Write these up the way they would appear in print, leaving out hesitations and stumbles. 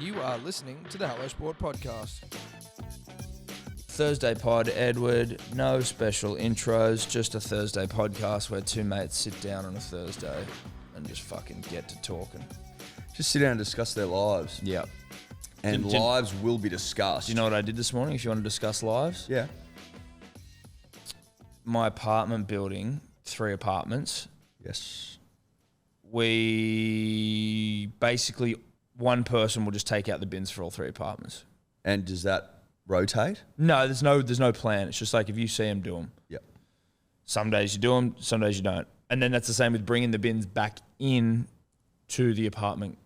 You are listening to the Hello Sport Podcast. Thursday pod, Edward. No special intros, just a Thursday podcast where two mates sit down on a Thursday and just fucking get to talking. Just sit down and discuss their lives. Yeah. And lives will be discussed. Do you know what I did this morning if you want to discuss lives? Yeah. My apartment building, 3 apartments. Yes. We basically, one person will just take out the bins for all 3 apartments. And does that rotate? No, there's no plan. It's just like if you see them, do them. Yep. Some days you do them, some days you don't. And then that's the same with bringing the bins back in to the apartment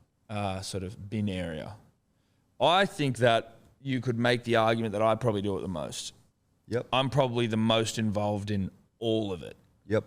sort of bin area. I think that you could make the argument that I probably do it the most. Yep. I'm probably the most involved in all of it. Yep.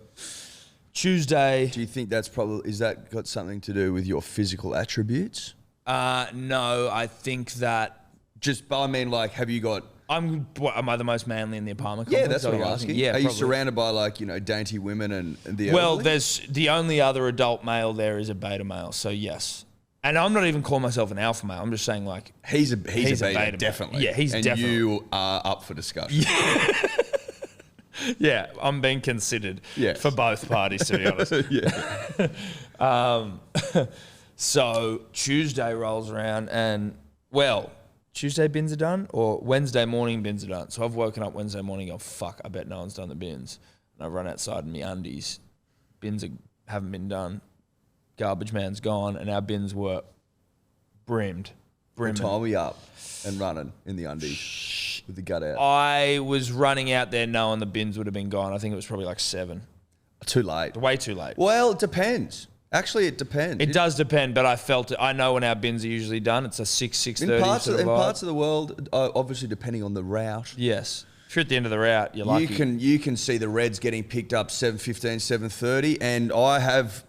Tuesday. Do you think is that got something to do with your physical attributes? No, I think that... have you got... Am I the most manly in the apartment Yeah, complex? that's what I'm asking. Yeah, Are you probably. surrounded by dainty women and the Well, elderly? there's the only other adult male there is a beta male, so yes. And I'm not even calling myself an alpha male. I'm just saying He's a beta, male. definitely. Yeah, he's definitely. And you are up for discussion. Yeah, I'm being considered for both parties, to be honest. Yeah. So Tuesday rolls around and, Tuesday bins are done or Wednesday morning bins are done. So I've woken up Wednesday morning and go, fuck, I bet no one's done the bins. And I've run outside in my undies. Bins haven't been done. Garbage man's gone and our bins were brimmed. What time were you up and running in the undies with the gut out? I was running out there knowing the bins would have been gone. I think it was probably 7. Too late. Way too late. Well, it depends. Actually, it depends. It does depend, but I felt it. I know when our bins are usually done. It's a 6:30 in parts of the world, obviously depending on the route. Yes. If you're at the end of the route, you're lucky. You can see the reds getting picked up 7:15, 7:30, and I've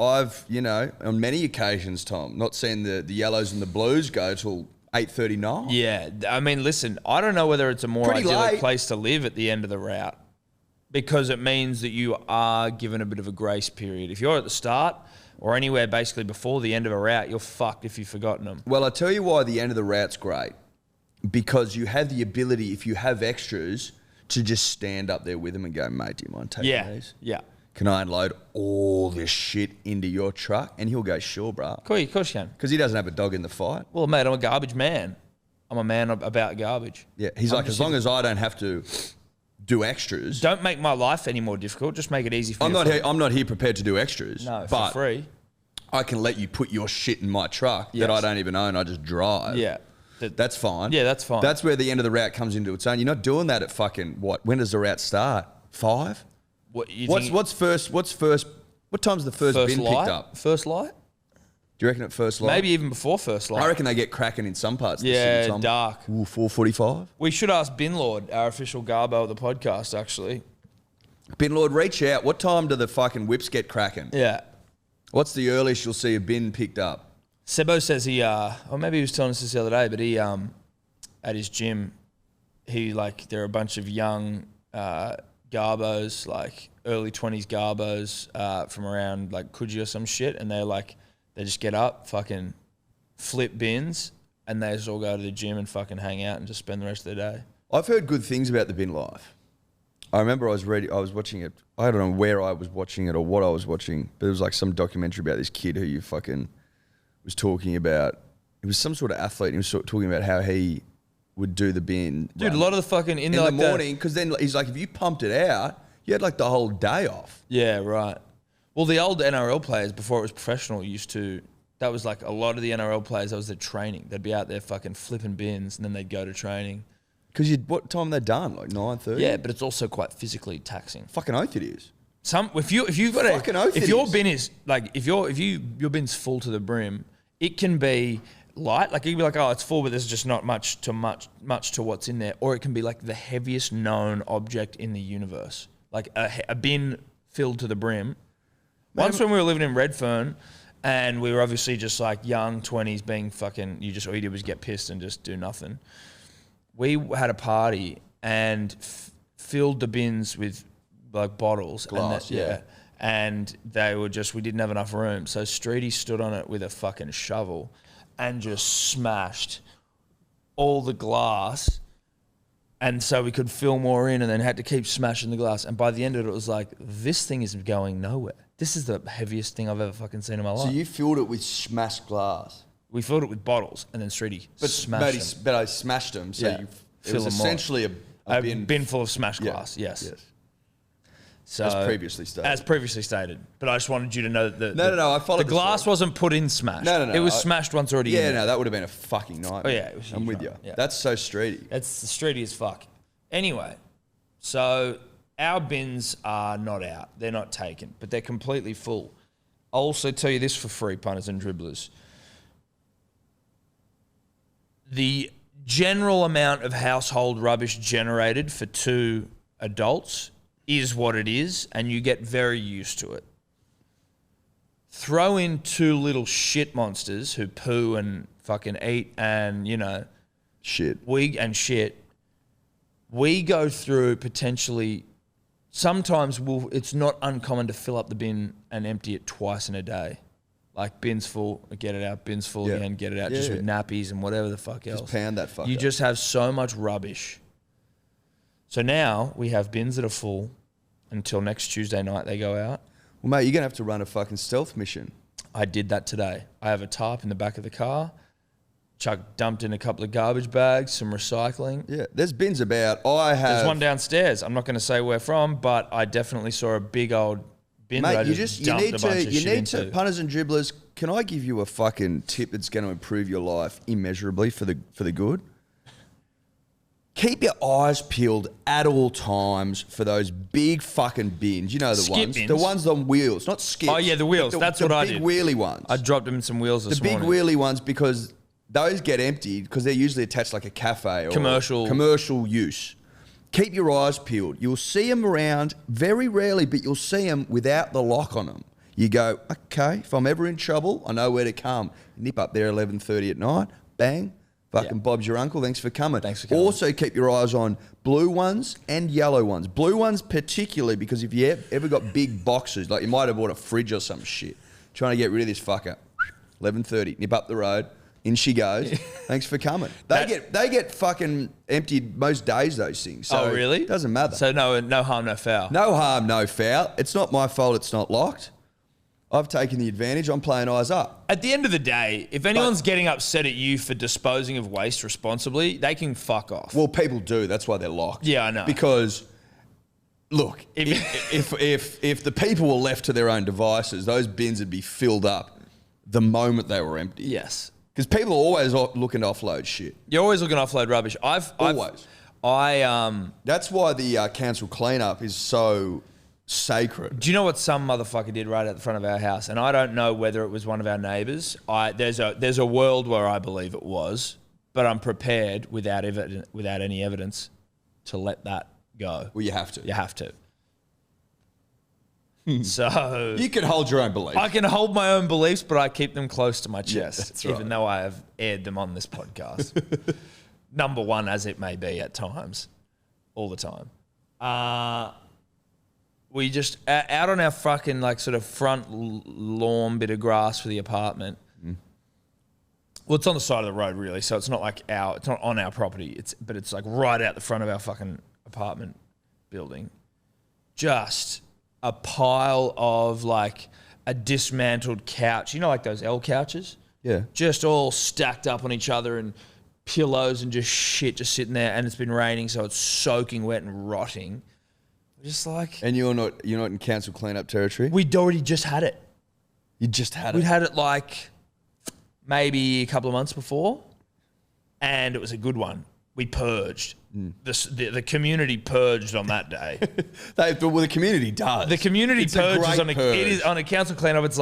on many occasions, Tom, not seen the yellows and the blues go till 8:39. Yeah, I mean, listen, I don't know whether it's a more Pretty idyllic late. place to live at the end of the route because it means that you are given a bit of a grace period. If you're at the start or anywhere basically before the end of a route, you're fucked if you've forgotten them. Well, I tell you why the end of the route's great, because you have the ability, if you have extras, to just stand up there with them and go, mate, do you mind taking these? Yeah. Can I unload all this shit into your truck? And he'll go, sure, bro. Of course you can. Because he doesn't have a dog in the fight. Well, mate, I'm a garbage man. I'm a man about garbage. Yeah, he's as long as I don't have to do extras. Don't make my life any more difficult. Just make it easy for I'm you. not here prepared to do extras. No, but for free. I can let you put your shit in my truck that I don't even own. I just drive. Yeah. That's fine. Yeah, that's fine. That's where the end of the route comes into its own. You're not doing that at when does the route start? 5? What's first? What time's the first bin light? picked up? First light? Do you reckon at first light? Maybe even before first light. I reckon they get cracking in some parts of the Yeah, city, Tom. dark. Ooh, 4:45. We should ask Bin Lord, our official garbo of the podcast, actually. Bin Lord, reach out. What time do the fucking whips get cracking? Yeah. What's the earliest you'll see a bin picked up? Sebo says or maybe he was telling us this the other day, but he, at his gym, there are a bunch of young garbos, early 20s garbos from around Coogee or some shit, and they just get up, fucking flip bins, and they just all go to the gym and fucking hang out and just spend the rest of their day. I've heard good things about the bin life. I remember I was watching it. I don't know where I was watching it or what I was watching, but it was some documentary about this kid who you fucking was talking about. It was some sort of athlete. And he was talking about how he would do the bin. Dude, a lot of the fucking in the morning, because then he's like, if you pumped it out, you had the whole day off. Yeah, right. Well, the old NRL players before it was professional that was a lot of the NRL players, that was their training. They'd be out there fucking flipping bins and then they'd go to training. Because what time they're done? 9:30? Yeah, but it's also quite physically taxing. Fucking oath it is. If you've got fucking oath if it your is. bin is your bin's full to the brim, it can be light. You can be oh, it's full, but there's just not much to what's in there. Or it can be the heaviest known object in the universe. A bin filled to the brim. Once when we were living in Redfern, and we were obviously just young 20s being fucking, all you did was get pissed and just do nothing. We had a party and filled the bins with bottles. Glass, yeah. And they were we didn't have enough room. So Streety stood on it with a fucking shovel and just smashed all the glass, and so we could fill more in, and then had to keep smashing the glass. And by the end of it was like, this thing is going nowhere. This is the heaviest thing I've ever fucking seen in my life. So you filled it with smashed glass. We filled it with bottles, and then Streety smashed them. But I smashed them, so Yeah. it was essentially a bin full of smashed glass. Yes. So, as previously stated. As previously stated. But I just wanted you to know that No, I followed the glass wasn't put in smashed. No. It was smashed once already in. Yeah, no, that would have been a fucking nightmare. Oh, yeah. It was I'm with you. Yeah. That's so streety. It's streety as fuck. Anyway, so our bins are not out. They're not taken, but they're completely full. I'll also tell you this for free, punters and dribblers. The general amount of household rubbish generated for 2 adults is what it is, and you get very used to it. Throw in 2 little shit monsters who poo and fucking eat and, Shit. We go through potentially, sometimes it's not uncommon to fill up the bin and empty it twice in a day. Like bins full, get it out, bins full again, get it out, just with nappies and whatever the fuck else. Just pound that fucker. You just have so much rubbish. So now we have bins that are full until next Tuesday night they go out. Well, mate, you're going to have to run a fucking stealth mission. I did that today. I have a tarp in the back of the car. Chuck dumped in a couple of garbage bags, some recycling. Yeah, there's bins about. There's one downstairs. I'm not going to say where from, but I definitely saw a big old bin that I just dumped a bunch of shit into. Punters and dribblers, can I give you a fucking tip that's going to improve your life immeasurably for the good? Keep your eyes peeled at all times for those big fucking bins. You know the Skip ones. bins? The ones on wheels, not skips. Oh, yeah, the wheels. That's what I did. The big wheelie ones. I dropped them in some wheels this morning. The big wheelie ones, because those get emptied because they're usually attached like a cafe or commercial use. Keep your eyes peeled. You'll see them around very rarely, but you'll see them without the lock on them. You go, okay, if I'm ever in trouble, I know where to come. Nip up there 11:30 at night, bang, fucking Bob's your uncle, thanks for coming. Thanks for coming. Also keep your eyes on blue ones and yellow ones. Blue ones particularly because if you ever got big boxes, like you might have bought a fridge or some shit, trying to get rid of this fucker, 11:30, nip up the road. In she goes. Thanks for coming. They get fucking emptied most days, those things. So oh, really? Doesn't matter. So no harm, no foul. No harm, no foul. It's not my fault it's not locked. I've taken the advantage. I'm playing eyes up. At the end of the day, if anyone's getting upset at you for disposing of waste responsibly, they can fuck off. Well, people do. That's why they're locked. Yeah, I know. Because, look, if the people were left to their own devices, those bins would be filled up the moment they were empty. Yes. Because people are always looking to offload shit. You're always looking to offload rubbish. Always. That's why the council cleanup is so sacred. Do you know what some motherfucker did right at the front of our house? And I don't know whether it was one of our neighbours. There's a world where I believe it was, but I'm prepared without any evidence to let that go. Well, you have to. You have to. So you can hold your own beliefs. I can hold my own beliefs, but I keep them close to my chest, that's right. even though I have aired them on this podcast. Number one, as it may be at times, all the time. We just out on our fucking sort of front lawn bit of grass for the apartment. Well, it's on the side of the road really, so it's not it's not on our property. But it's like right out the front of our fucking apartment building. Just a pile of a dismantled couch. You know, like those L couches? Yeah. Just all stacked up on each other and pillows and just shit just sitting there, and it's been raining, so it's soaking wet and rotting. Just And you're not in council cleanup territory? We'd already just had it. You just had it? We'd had it maybe a couple of months before, and it was a good one. We purged. The community purged on that day. The community does. The community purges on a council cleanup. It's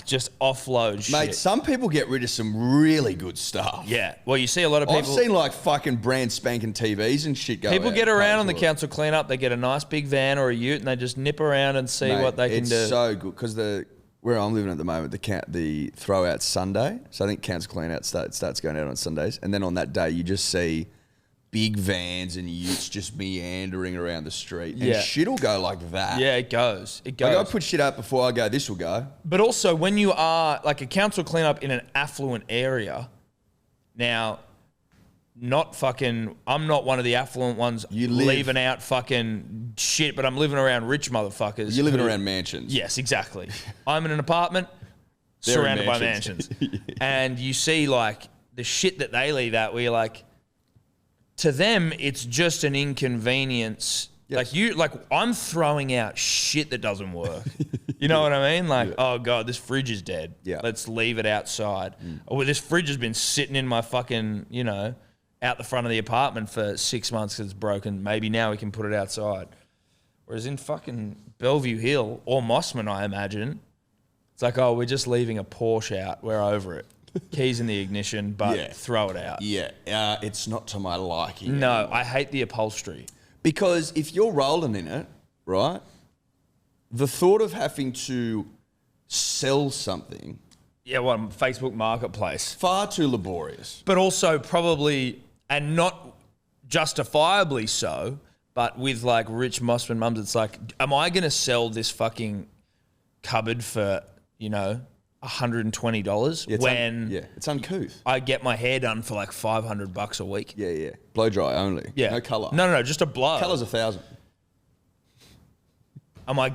just offload shit. Mate, some people get rid of some really good stuff. Yeah. Well, you see a lot of people. I've seen fucking brand spanking TVs and shit go. People get around on the council cleanup. They get a nice big van or a ute and they just nip around and see what they can do. It's so good because where I'm living at the moment, the throw out Sunday. So I think council clean out starts going out on Sundays, and then on that day you just see big vans and utes just meandering around the street, and shit'll go like that. Yeah, it goes. It goes. I put shit up before I go. This will go. But also, when you are a council cleanup in an affluent area, now not fucking, I'm not one of the affluent ones leaving out fucking shit, but I'm living around rich motherfuckers. You're living around mansions. Yes, exactly. I'm in an apartment surrounded by mansions. And you see like the shit that they leave out where you're like, to them, it's just an inconvenience. Yes. Like I'm throwing out shit that doesn't work. You know what I mean? Like, oh God, this fridge is dead. Yeah. Let's leave it outside. Or this fridge has been sitting in my fucking, you know, out the front of the apartment for 6 months because it's broken. Maybe now we can put it outside. Whereas in fucking Bellevue Hill or Mossman, I imagine, it's like, oh, we're just leaving a Porsche out. We're over it. Keys in the ignition, but throw it out. Yeah, it's not to my liking. No, anymore. I hate the upholstery. Because if you're rolling in it, right, the thought of having to sell something... Yeah, well, Facebook Marketplace. Far too laborious. But also probably, and not justifiably so, but with like rich Mossman mums, it's like, am I going to sell this fucking cupboard for, you know, $120 when it's uncouth. I get my hair done for like $500 a week? Yeah. Blow dry only. Yeah. No colour. No, just a blow. Colour's $1,000. Am I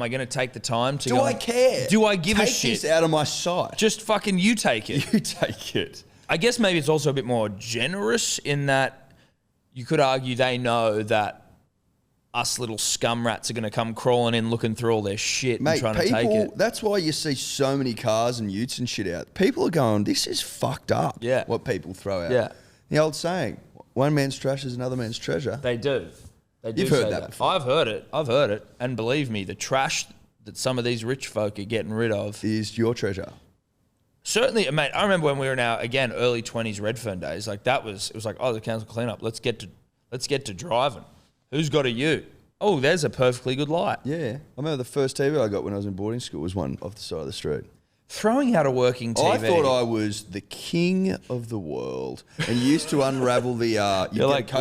gonna take the time to? Do I care? Do I give a shit? Take this out of my sight. Just fucking you take it. You take it. I guess maybe it's also a bit more generous in that you could argue they know that us little scum rats are going to come crawling in looking through all their shit and trying to take it. That's why you see so many cars and utes and shit out. People are going, this is fucked up. Yeah. What people throw out. Yeah. The old saying, one man's trash is another man's treasure. They do. You've heard that before. I've heard it. And believe me, the trash that some of these rich folk are getting rid of is your treasure. Certainly, mate. I remember when we were in our, again, early 20s Redfern days, like it was like, oh, the council cleanup. Let's get to driving. Who's got a ute? Oh, there's a perfectly good light. Yeah. I remember the first TV I got when I was in boarding school was one off the side of the street. Throwing out a working TV. I thought I was the king of the world and used to unravel the... You're like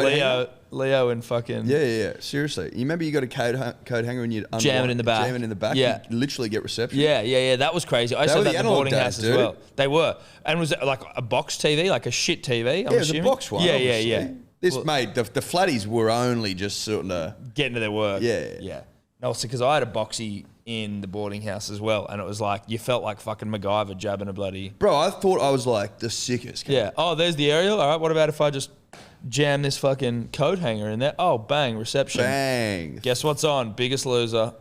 Leo and fucking... Yeah. Seriously. You remember you got a coat hanger and you'd jam it in the back. Jam it in the back. Yeah. You'd literally get reception. Yeah. That was crazy. I saw that in the boarding house as well. They were. And was it like a box TV, like a shit TV? It was a box one. Yeah. Mate, the flatties were only just sort of... Getting to their work. Yeah. No, because I had a boxy in the boarding house as well, and it was like, you felt like fucking MacGyver jabbing a bloody... Bro, I thought I was like the sickest. Yeah. Oh, there's the aerial. All right, what about if I just jam this fucking coat hanger in there? Oh, bang, reception. Bang. Guess what's on? Biggest Loser.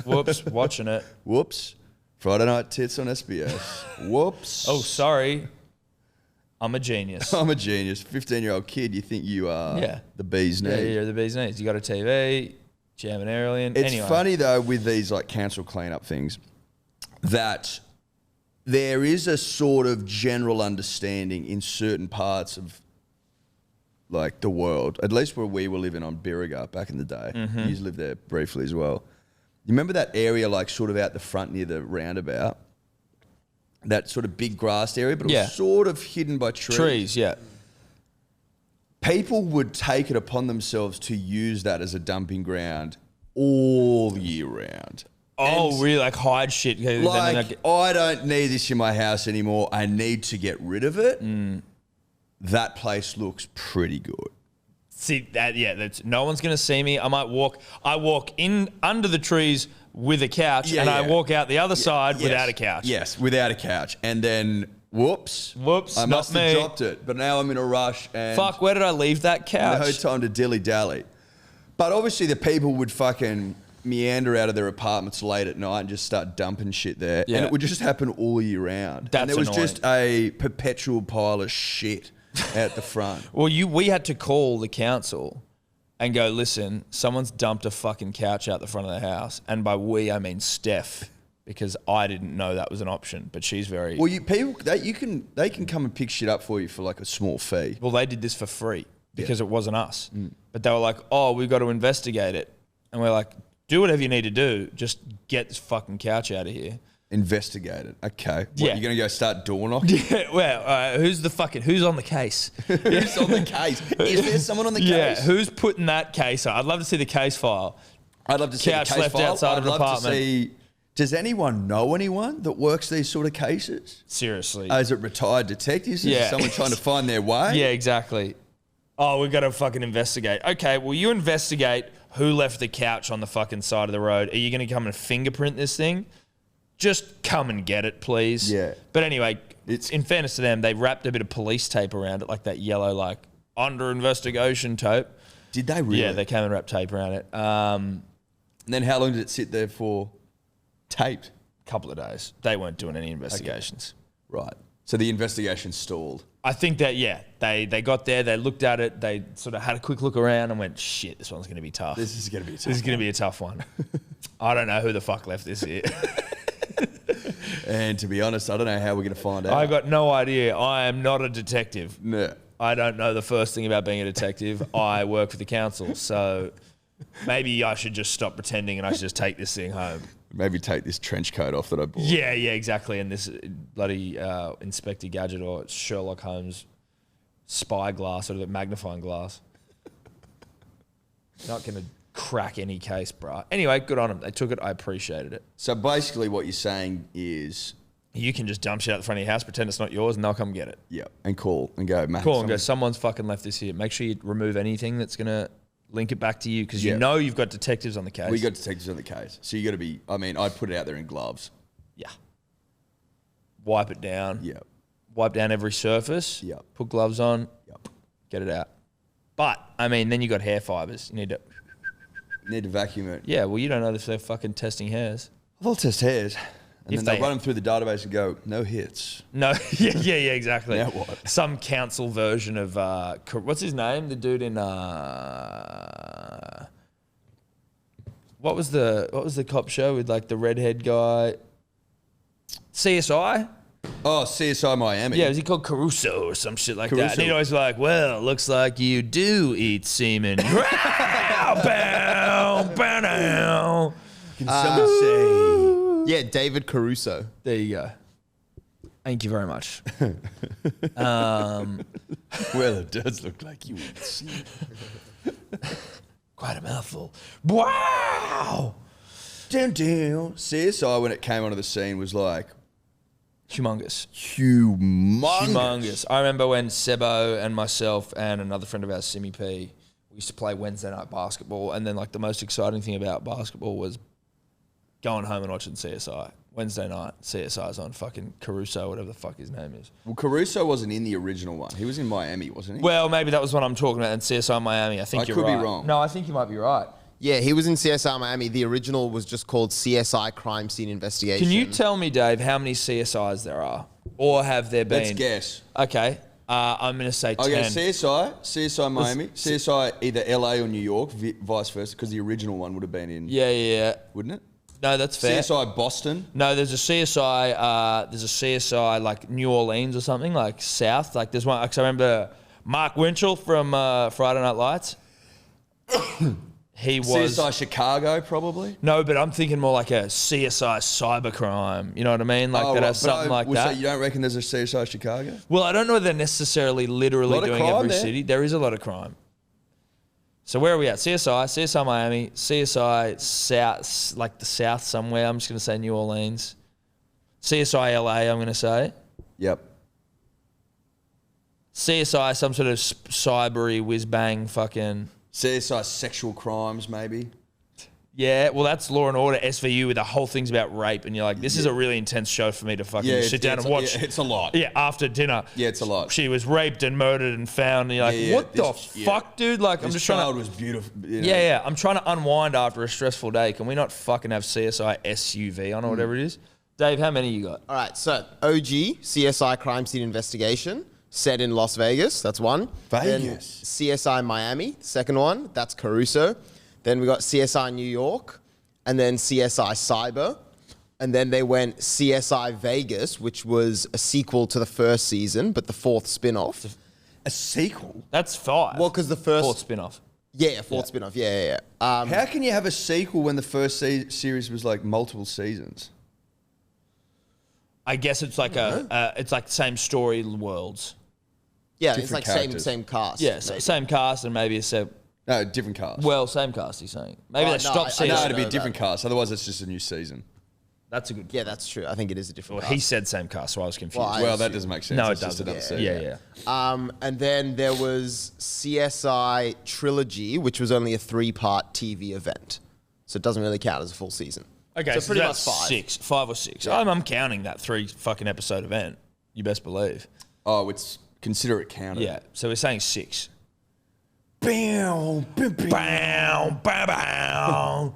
Whoops, watching it. Whoops. Friday Night Tits on SBS. Whoops. Oh, sorry. I'm a genius. I'm a genius. 15-year-old kid, you think you are the bee's knees. Yeah, you're the bee's knees. You got a TV, jam an aerial in. It's funny, though, with these like council cleanup things, that there is a sort of general understanding in certain parts of like the world, at least where we were living on Birriga back in the day. You used to live there briefly as well. You remember that area like sort of out the front near the roundabout? That sort of big grassed area, but it was sort of hidden by trees. Trees, yeah. People would take it upon themselves to use that as a dumping ground all year round. Oh, really? Like hide shit? Like, I don't need this in my house anymore. I need to get rid of it. That place looks pretty good. See, that's no one's going to see me. I walk in under the trees with a couch, I walk out the other side without a couch. Yes, without a couch. And then, whoops, I must have dropped it. But now I'm in a rush. And fuck, where did I leave that couch? No time to dilly-dally. But obviously the people would fucking meander out of their apartments late at night and just start dumping shit there. Yeah. And it would just happen all year round. That's and there was annoying. Just a perpetual pile of shit at the front. Well, we had to call the council and go, listen, someone's dumped a fucking couch out the front of the house. And by we, I mean Steph, because I didn't know that was an option. But she's very... Well, they can come and pick shit up for you for like a small fee. Well, they did this for free because it wasn't us. But they were like, oh, we've got to investigate it. And we're like, do whatever you need to do. Just get this fucking couch out of here. Investigate it. Okay. What, you're going to go start door knocking? Yeah, well, who's on the case? Who's on the case? Is there someone on the case? Yeah, who's putting that case on? I'd love to see the case file. I'd love to see couch the case left file. outside of the apartment. Does anyone know anyone that works these sort of cases? Seriously. Is it retired detectives? Is it someone trying to find their way? Yeah, exactly. Oh, we've got to fucking investigate. Okay, well, you investigate who left the couch on the fucking side of the road. Are you going to come and fingerprint this thing? Just come and get it, please. Yeah. But anyway, in fairness to them, they wrapped a bit of police tape around it, like that yellow, like, under investigation tape. Did they really? Yeah, they came and wrapped tape around it. And then how long did it sit there for? Taped? Couple of days. They weren't doing any investigations. Okay. Right. So the investigation stalled. I think that, they got there, they looked at it, they sort of had a quick look around and went, shit, this one's going to be tough. This is going to be a tough This is going to be a tough one. I don't know who the fuck left this here. And to be honest, I don't know how we're going to find out. I got no idea. I am not a detective. No. I don't know the first thing about being a detective. I work for the council, so maybe I should just stop pretending and I should just take this thing home. Maybe take this trench coat off that I bought. Yeah, exactly. And this bloody Inspector Gadget or Sherlock Holmes spy glass or the magnifying glass. Not going to crack any case, bruh. Anyway, good on them. They took it. I appreciated it. So basically what you're saying is... You can just dump shit out the front of your house, pretend it's not yours, and they'll come get it. Yeah, and call and go, mate. Call and go, someone's fucking left this here. Make sure you remove anything that's going to link it back to you because you know you've got detectives on the case. We got detectives on the case. So you got to be, I mean, I'd put it out there in gloves. Yeah. Wipe it down. Yeah. Wipe down every surface. Yeah. Put gloves on. Yep. Get it out. But, I mean, then you got hair fibers. You need to vacuum it. Yeah, well, you don't know if they're fucking testing hairs. They'll test hairs. And If then they'll they- run them through the database and go, no hits. No, yeah, exactly. Now what? Some council version of what's his name? The dude in what was the cop show with like the redhead guy? CSI? Oh, CSI Miami. Yeah, was he called Caruso or some shit like that? Caruso. And he'd always be like, well, looks like you do eat semen. Bow, bow, bow. Can someone say? Yeah, David Caruso. There you go. Thank you very much. Well, it does look like you eat semen. Quite a mouthful. Wow! Down. CSI, when it came onto the scene, was like Humongous. humongous. I remember when Sebo and myself and another friend of ours, Simi P, we used to play Wednesday night basketball, and then like the most exciting thing about basketball was going home and watching CSI. Wednesday night, CSI's on fucking Caruso, whatever the fuck his name is. Well, Caruso wasn't in the original one. He was in Miami, wasn't he? Well, maybe that was what I'm talking about in CSI Miami. I think you're could right. be wrong. No, I think you might be right. Yeah, he was in CSI Miami. The original was just called CSI Crime Scene Investigation. Can you tell me, Dave, how many CSIs there are? Or have there been? Let's guess. Okay. I'm going to say 10. Okay, CSI Miami, CSI either LA or New York, vice versa, because the original one would have been in, Yeah. wouldn't it? No, that's fair. CSI Boston. No, there's a CSI like New Orleans or something, like South. Like there's one, because I remember Mark Winchell from Friday Night Lights. He was... CSI Chicago, probably. No, but I'm thinking more like a CSI cybercrime. You know what I mean? Like that has something like that. So you don't reckon there's a CSI Chicago? Well, I don't know if they're necessarily literally Lot of doing crime every there. city. There is a lot of crime. So where are we at? CSI Miami, CSI South, like the South somewhere. I'm just going to say New Orleans. CSI LA, I'm going to say. Yep. CSI, some sort of cybery whiz-bang fucking... CSI Sexual Crimes, maybe. Yeah, well, that's Law and Order, SVU, with the whole thing's about rape. And you're like, this is a really intense show for me to fucking sit down and watch. Yeah, it's a lot. Yeah, after dinner. Yeah, it's a lot. She was raped and murdered and found. And you're like, what the fuck, dude? Like, I'm This just trying child to... was beautiful. You know. Yeah. I'm trying to unwind after a stressful day. Can we not fucking have CSI SUV on or whatever it is? Dave, how many you got? All right, so OG, CSI Crime Scene Investigation, set in Las Vegas. That's one. Vegas. Then CSI Miami, second one. That's Caruso. Then we got CSI New York. And then CSI Cyber. And then they went CSI Vegas, which was a sequel to the first season, but the fourth spin-off. A sequel? That's 5. Well, because the first... Fourth spin-off. Yeah, fourth spin-off. Yeah. How can you have a sequel when the first series was like multiple seasons? I guess it's like it's like the same story worlds. Yeah, it's Different like characters. same cast. Yeah, so same cast and maybe a No, different cast. well, same cast. He's saying maybe Oh, they no, stopped I season. no, don't it'd be a know different cast. Otherwise, it's just a new season. That's a good point. Yeah, that's true. I think it is a different Well, cast. he said same cast, so I was confused. Well, that doesn't make sense. No, it It's just doesn't. another set. Yeah. And then there was CSI Trilogy, which was only a 3-part TV event. So it doesn't really count as a full season. Okay, so pretty that's much 5 or 6. Yeah. I'm counting that 3 fucking episode event. You best believe. Oh, consider it counted. Yeah, so we're saying 6. Bow, bow, Bow, bow, bow.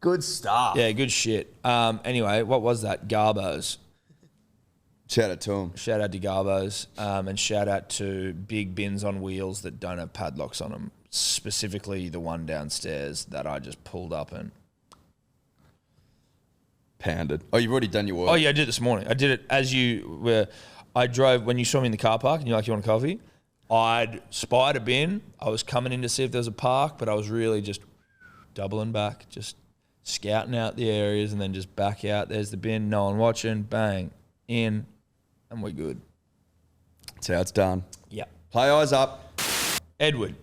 Good stuff. Yeah, good shit. Anyway, what was that? Garbos. Shout out to him. Shout out to Garbos. And shout out to big bins on wheels that don't have padlocks on them. Specifically the one downstairs that I just pulled up and... Pounded. Oh, you've already done your work. Oh, yeah, I did it this morning. I did it as you were... I drove... When you saw me in the car park and you're like, you want a coffee? I'd spied a bin. I was coming in to see if there was a park, but I was really just doubling back, just scouting out the areas and then just back out. There's the bin, no one watching, bang, in, and we're good. That's how it's done. Yeah. Play eyes up. Edward.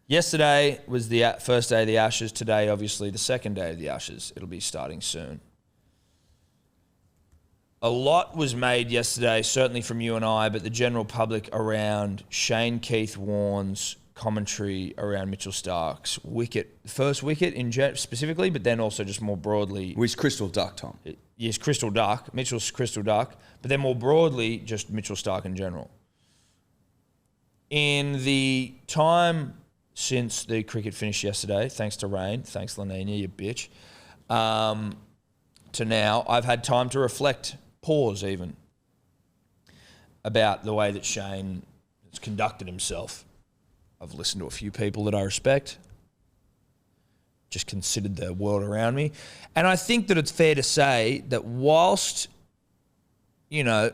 Yesterday was the first day of the Ashes. Today, obviously, the second day of the Ashes. It'll be starting soon. A lot was made yesterday, certainly from you and I, but the general public around Shane Keith Warne's commentary around Mitchell Starc's wicket, first wicket specifically, but then also just more broadly. Well, he's Crystal Duck, Tom. Yes, Crystal Duck. Mitchell's Crystal Duck, but then more broadly, just Mitchell Starc in general. In the time since the cricket finished yesterday, thanks to rain, thanks La Nina, you bitch, to now, I've had time to reflect, pause even, about the way that Shane has conducted himself. I've listened to a few people that I respect, just considered the world around me. And I think that it's fair to say that whilst, you know,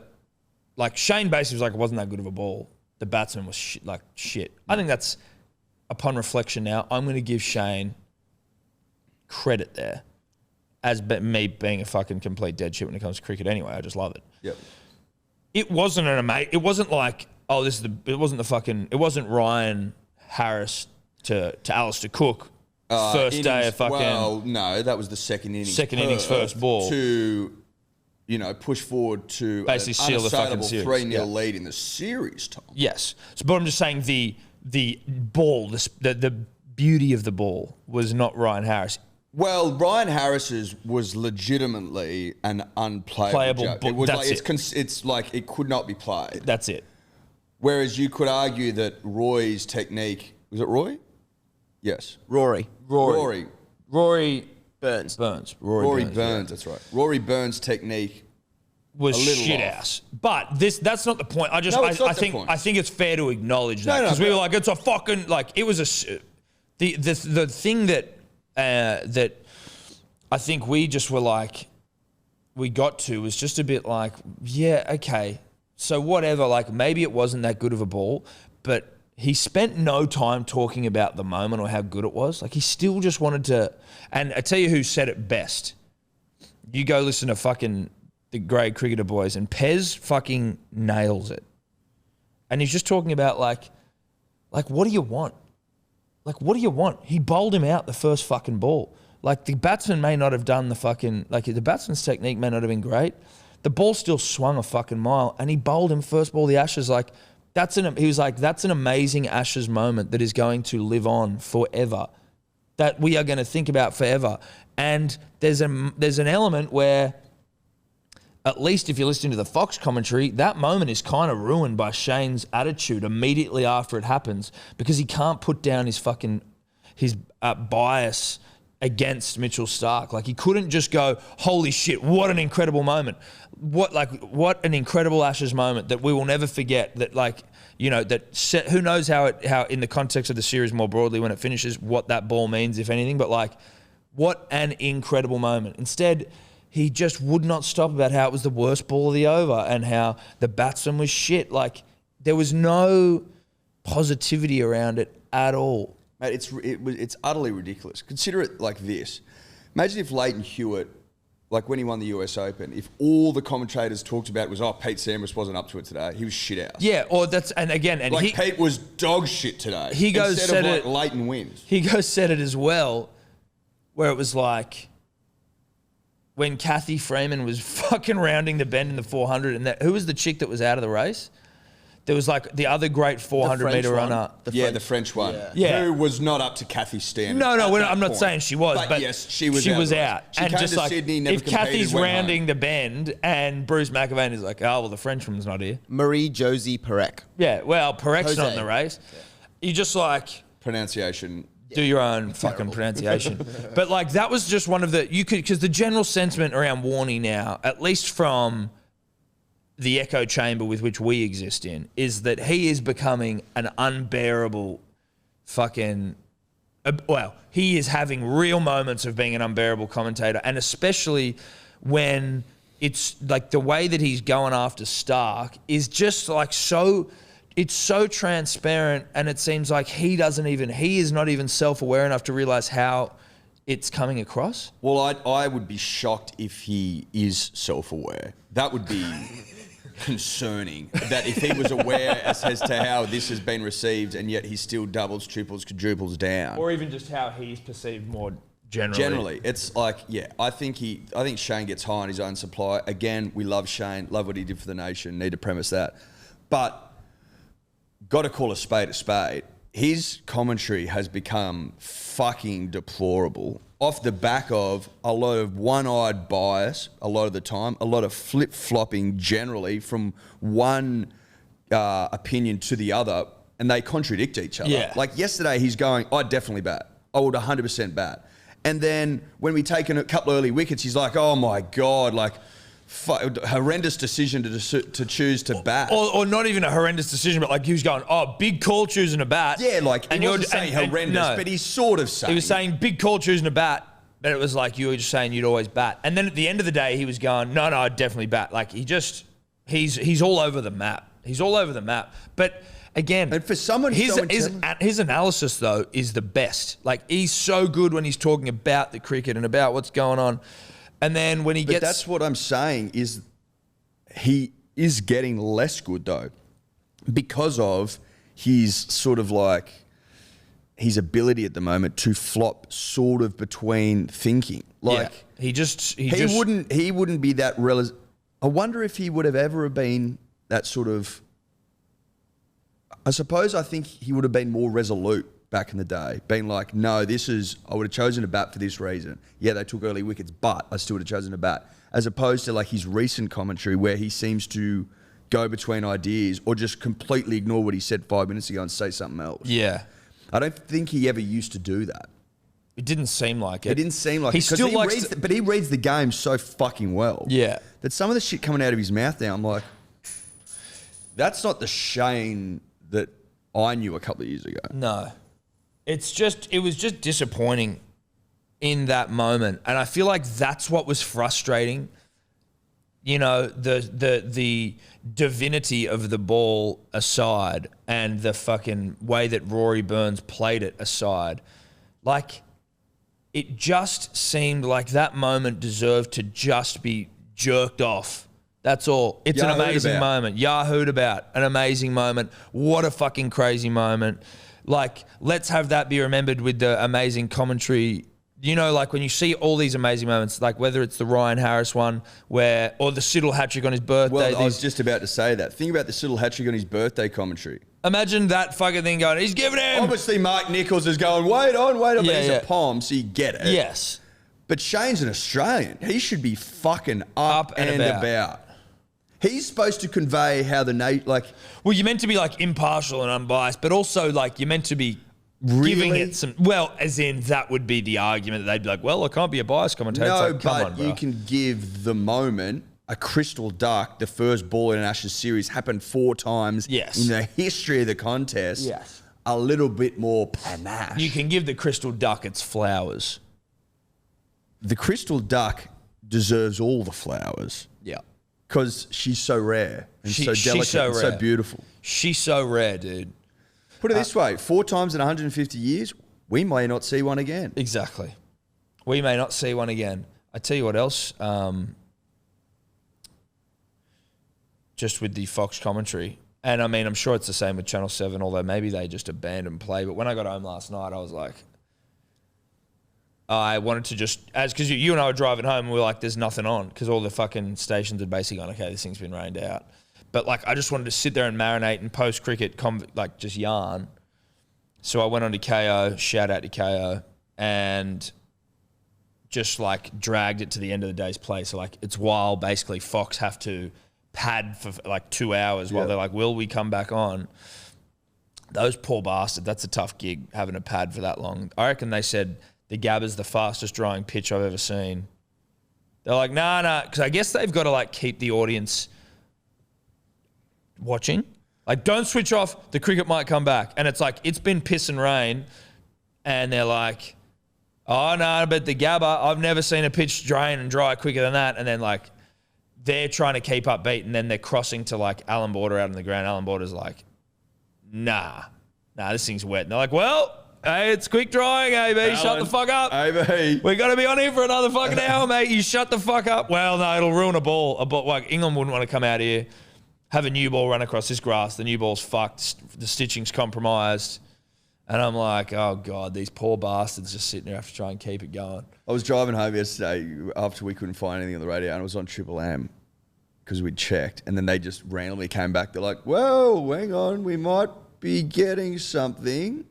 like Shane basically was like, it wasn't that good of a ball. The batsman was shit. I think that's, upon reflection now, I'm going to give Shane credit there as me being a fucking complete dead shit when it comes to cricket anyway. I just love it. Yep. It wasn't it wasn't like, oh, it wasn't Ryan Harris to Alistair Cook first day of fucking... Well, no, that was the second innings. Second innings, first ball. To, you know, push forward to basically seal the fucking series. 3-0 lead in the series, Tom. Yes. So, but I'm just saying the ball, the beauty of the ball was not Ryan Harris. Well, Ryan Harris's was legitimately an unplayable joke. It was that's it's like it could not be played. That's it. Whereas you could argue that Roy's technique... Was it Roy? Yes. Rory Rory Burns. Rory Burns, yeah. that's right. Rory Burns' technique was a little shit off. ass. But that's not the point. I think it's fair to acknowledge that. Because we were like, it's a fucking, like, it was the thing that I think we just were like, we got to was just a bit like, yeah, okay, so whatever, like maybe it wasn't that good of a ball, but he spent no time talking about the moment or how good it was. Like he still just wanted to, and I tell you who said it best. You go listen to fucking the Grey Cricketer Boys and Pez fucking nails it. And he's just talking about like what do you want? Like, what do you want? He bowled him out the first fucking ball. Like, the batsman may not have done the fucking... Like, the batsman's technique may not have been great. The ball still swung a fucking mile, and he bowled him first ball, the Ashes. Like, he was like, that's an amazing Ashes moment that is going to live on forever, that we are going to think about forever. And there's an element where, at least if you're listening to the Fox commentary, that moment is kind of ruined by Shane's attitude immediately after it happens, because he can't put down his bias against Mitchell Starc. Like, he couldn't just go, holy shit, what an incredible moment. What an incredible Ashes moment that we will never forget, that, like, you know, who knows how in the context of the series more broadly when it finishes, what that ball means, if anything, but like, what an incredible moment. Instead, he just would not stop about how it was the worst ball of the over and how the batsman was shit. Like, there was no positivity around it at all. Mate, it's utterly ridiculous. Consider it like this. Imagine if Leighton Hewitt like when he won the US Open, if all the commentators talked about was, Pete Sampras wasn't up to it today, he was shit out. Yeah, and Pete was dog shit today. He goes instead said of Leighton wins. He goes said it as well, where it was like when Kathy Freeman was fucking rounding the bend in the 400, and who was the chick that was out of the race? There was like the other great 400-meter runner. The French one. Yeah. Who was not up to Kathy's standard. No, I'm not saying she was, but yes, she was out. She and came just to like, Sydney, never if Kathy's competed, rounding the bend and Bruce McAvaney is like, oh, well, the Frenchman's not here. Marie-Josie Perec. Yeah, well, Perec's not in Jose. the race. You just like... Pronunciation. Do your own fucking pronunciation. But like that was just one of the... Because the general sentiment around Warney now, at least from the echo chamber with which we exist in, is that he is becoming an unbearable fucking... Well, he is having real moments of being an unbearable commentator, and especially when it's like the way that he's going after Stark is just like so... It's so transparent, and it seems like he is not even self-aware enough to realize how it's coming across. Well, I would be shocked if he is self-aware. That would be concerning. That if he was aware as to how this has been received, and yet he still doubles, triples, quadruples down. Or even just how he's perceived more generally. Generally, it's like, I think Shane gets high on his own supply. Again, we love Shane, love what he did for the nation, need to premise that. But got to call a spade a spade. His commentary has become fucking deplorable off the back of a lot of one-eyed bias a lot of the time, a lot of flip-flopping generally from one opinion to the other, and they contradict each other. Yeah. Like yesterday, he's going, I'd definitely bat. I would 100% bat. And then when we take a couple of early wickets, he's like, oh my God, like, horrendous decision to choose to bat. Or not even a horrendous decision, but like he was going, big call choosing a bat. Yeah, like, he wasn't saying horrendous, but he's sort of saying. He was saying big call choosing a bat, but it was like you were just saying you'd always bat. And then at the end of the day, he was going, no, I'd definitely bat. Like he's all over the map. He's all over the map. But again, and for someone his analysis though is the best. Like he's so good when he's talking about the cricket and about what's going on. And then when But that's what I'm saying is he is getting less good though because of his sort of like his ability at the moment to flop sort of between thinking. Like he wouldn't be that I wonder if he would have ever been that sort of I think he would have been more resolute back in the day, being like, no, I would have chosen to bat for this reason. Yeah, they took early wickets, but I still would have chosen to bat. As opposed to like his recent commentary where he seems to go between ideas or just completely ignore what he said 5 minutes ago and say something else. Yeah. I don't think he ever used to do that. It didn't seem like it. It didn't seem like it. But he reads the game so fucking well. Yeah. That some of the shit coming out of his mouth now, I'm like, that's not the Shane that I knew a couple of years ago. No. It was just disappointing in that moment. And I feel like that's what was frustrating. You know, the divinity of the ball aside and the fucking way that Rory Burns played it aside. Like, it just seemed like that moment deserved to just be jerked off. That's all. It's an amazing moment. Yahooed about. An amazing moment. What a fucking crazy moment. Like, let's have that be remembered with the amazing commentary. You know, like when you see all these amazing moments, like whether it's the Ryan Harris one or the Siddle hat-trick on his birthday. Well, I was just about to say that. Think about the Siddle hat-trick on his birthday commentary. Imagine that fucking thing going, he's giving him. Obviously, Mark Nichols is going, wait on. But he's a Pom, so you get it. Yes. But Shane's an Australian. He should be fucking up and about. He's supposed to convey how well, you're meant to be like impartial and unbiased, but also like you're meant to be giving it some. Well, as in that would be the argument that they'd be like, well, I can't be a biased commentator. No, it's like, come on, bro. You can give the moment a crystal duck. The first ball in an Ashes series happened 4 times in the history of the contest. Yes, a little bit more panache. You can give the crystal duck its flowers. The crystal duck deserves all the flowers. Yeah. Because she's so rare and so delicate and so beautiful. She's so rare, dude. Put it this way, 4 times in 150 years, we may not see one again. Exactly. We may not see one again. I tell you what else. Just with the Fox commentary, and I mean, I'm sure it's the same with Channel 7, although maybe they just abandoned play. But when I got home last night, I was like, I wanted to just, because you and I were driving home, and we were like, there's nothing on, because all the fucking stations had basically gone, okay, this thing's been rained out. But like, I just wanted to sit there and marinate and post cricket, like just yarn. So I went on to KO, shout out to KO, and just like dragged it to the end of the day's play. So like, it's while basically Fox have to pad for like 2 hours while they're like, will we come back on? Those poor bastards, that's a tough gig, having a pad for that long. I reckon they said the Gabba's the fastest drying pitch I've ever seen. They're like, nah, because I guess they've got to like keep the audience watching. Like, don't switch off, the cricket might come back. And it's like, it's been piss and rain, and they're like, oh no, but the Gabba, I've never seen a pitch drain and dry quicker than that. And then like, they're trying to keep up beat, and then they're crossing to like Alan Border out on the ground. Alan Border's like, nah, this thing's wet. And they're like, well, hey, it's quick drying, AB. Alan, shut the fuck up. AB. We're going to be on here for another fucking hour, mate. You shut the fuck up. Well, no, it'll ruin a ball. Like, England wouldn't want to come out here, have a new ball run across this grass. The new ball's fucked. The stitching's compromised. And I'm like, oh, God, these poor bastards just sitting there have to try and keep it going. I was driving home yesterday after we couldn't find anything on the radio, and it was on Triple M because we'd checked. And then they just randomly came back. They're like, whoa, hang on, we might be getting something.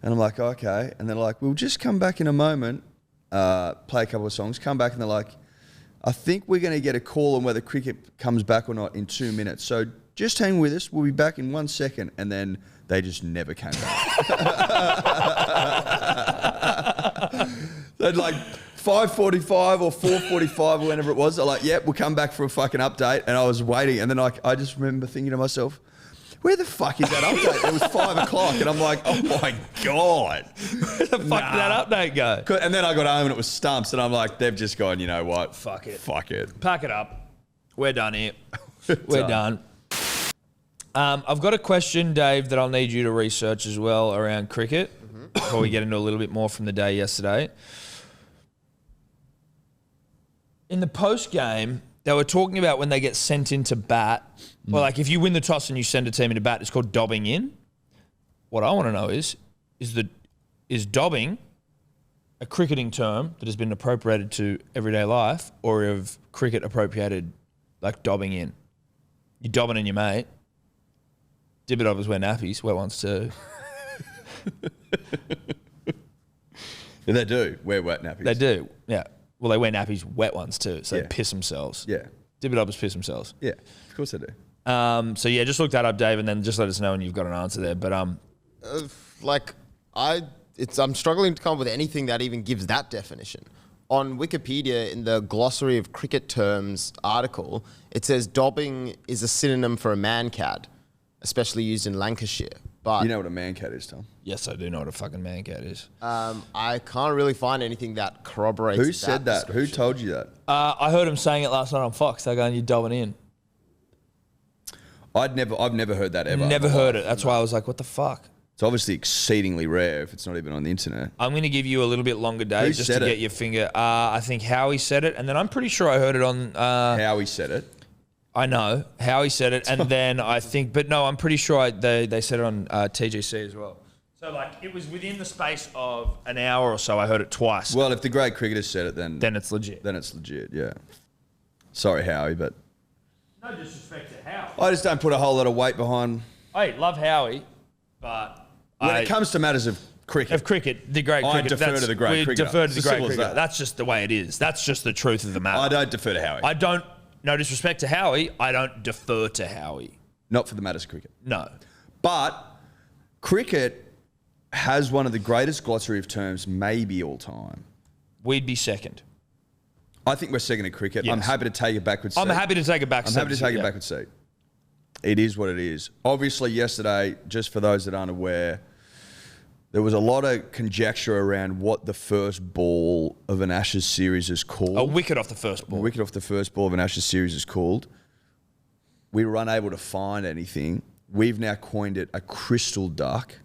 And I'm like, okay. And they're like, we'll just come back in a moment, play a couple of songs, come back, and they're like, I think we're going to get a call on whether cricket comes back or not in 2 minutes. So just hang with us. We'll be back in 1 second. And then they just never came back. They'd like 5:45 or 4:45 or whenever it was. They're like, yep, we'll come back for a fucking update. And I was waiting. And then like, I just remember thinking to myself, where the fuck is that update? It was 5 o'clock. And I'm like, oh my God. Where the fuck did that update go? And then I got home and it was stumps. And I'm like, they've just gone, you know what? Fuck it. Fuck it. Pack it up. We're done here. We're done. I've got a question, Dave, that I'll need you to research as well around cricket before we get into a little bit more from the day yesterday. In the post-game, they were talking about when they get sent into bat. Well, like if you win the toss and you send a team into bat, it's called dobbing in. What I want to know is dobbing a cricketing term that has been appropriated to everyday life, or have cricket appropriated like dobbing in? You're dobbing in your mate. Dibber Dobbers wear nappies, wet ones too. Yeah, they do wear wet nappies. They do, yeah. Well, they wear nappies, wet ones too, so they piss themselves. Yeah. Dibber Dobbers piss themselves. Yeah, of course they do. So yeah, just look that up, Dave, and then just let us know when you've got an answer there. But I'm struggling to come up with anything that even gives that definition. On Wikipedia, in the glossary of cricket terms article, it says dobbing is a synonym for a man-cat, especially used in Lancashire. But You know what a man cat is, Tom? yes, I do know what a fucking man cat is. I can't really find anything that corroborates Who said that? Who description. told you that? I heard him saying it last night on Fox. They're going, you're dobbing in. I've never heard that ever. Never heard it. That's why I was like, what the fuck? It's obviously exceedingly rare if it's not even on the internet. I'm going to give you a little bit longer, Dave, Who just said to it? get your finger. I think Howie said it, and then I'm pretty sure I heard it on... How he said it. I know. Howie said it, and then I think... But no, I'm pretty sure they said it on TGC as well. So, like, it was within the space of an hour or so. I heard it twice. Well, if the great cricketer said it, then it's legit. Then it's legit, yeah. Sorry, Howie, but... No disrespect to Howie. I just don't put a whole lot of weight behind... I love Howie, but... When it comes to matters of cricket... Of cricket, the great I cricketer. defer to the great cricketer. Defer to the It's as great simple as cricketer. that. That's just the way it is. That's just the truth of the matter. I don't defer to Howie. I don't... No disrespect to Howie, I don't defer to Howie. Not for the matters of cricket. No. But cricket has one of the greatest glossary of terms maybe all time. We'd be second. I think we're second at cricket. Yes. I'm happy to take a backward seat. I'm happy to take it back. I'm happy to take a backward seat. It is what it is. Obviously, yesterday, just for those that aren't aware, there was a lot of conjecture around what the first ball of an Ashes series is called. A wicket off the first ball. A wicket off the first ball of an Ashes series is called. We were unable to find anything. We've now coined it a crystal duck.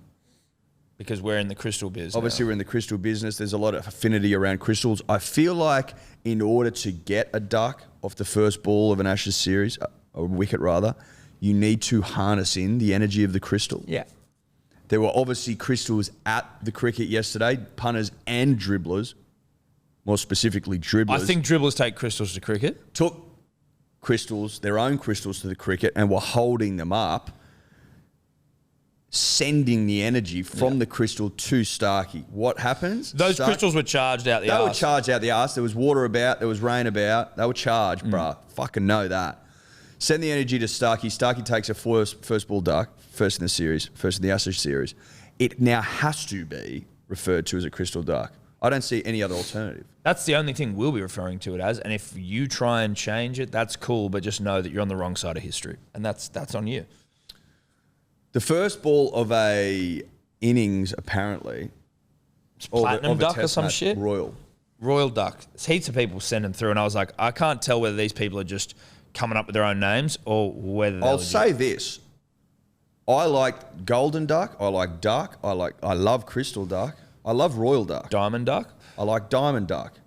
because we're in the crystal business. Obviously, we're in the crystal business. There's a lot of affinity around crystals. I feel like in order to get a duck off the first ball of an Ashes series, a wicket rather, you need to harness in the energy of the crystal. Yeah. There were obviously crystals at the cricket yesterday, punters and dribblers, more specifically dribblers. I think dribblers take crystals to cricket. Took crystals, their own crystals to the cricket and were holding them up, sending the energy from the crystal to Starkey. What happens? Those crystals were charged out the arse. They were charged out the arse. There was water about. There was rain about. They were charged, bruh. Fucking know that. Send the energy to Starkey. Starkey takes a first ball duck, first in the series, first in the Ashes series. It now has to be referred to as a crystal duck. I don't see any other alternative. That's the only thing we'll be referring to it as. And if you try and change it, that's cool, but just know that you're on the wrong side of history. And that's on you. The first ball of a innings, apparently, Platinum duck or some match, shit? Royal duck. There's heaps of people sending through, and I was like, I can't tell whether these people are just coming up with their own names or whether I'll say this. I like golden duck. I like duck. I love crystal duck. I love royal duck. Diamond duck. I like diamond duck.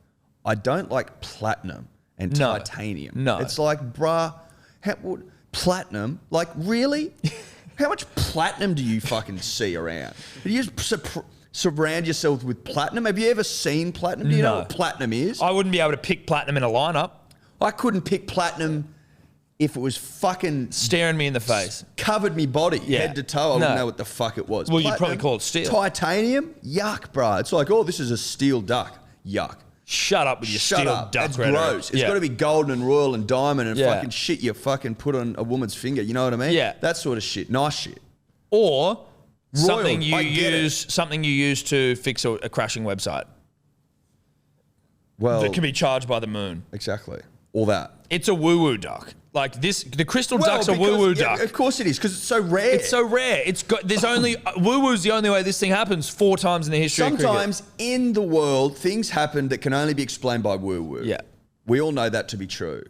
I don't like platinum and titanium. No. It's like, bruh, platinum? Like, really? How much platinum do you fucking see around? Do you just surround yourself with platinum? Have you ever seen platinum? Do you know what platinum is? I wouldn't be able to pick platinum in a lineup. I couldn't pick platinum if it was fucking staring me in the face. Covered me body, head to toe. I wouldn't know what the fuck it was. Well, you'd probably call it steel. Titanium? Yuck, bruh. It's like, oh, this is a steel duck. Yuck. Shut up with your steel duck. That's gross. It's got to be golden and royal and diamond and fucking shit you fucking put on a woman's finger. You know what I mean? Yeah. That sort of shit. Nice shit. Or something you use to fix a crashing website. Well, that can be charged by the moon. Exactly. All that. It's a woo-woo duck. Like this, the crystal duck's a woo-woo duck. Of course it is, because it's so rare. It's so rare. There's only woo-woo's the only way this thing happens 4 times in the history of cricket. Sometimes in the world, things happen that can only be explained by woo-woo. Yeah. We all know that to be true.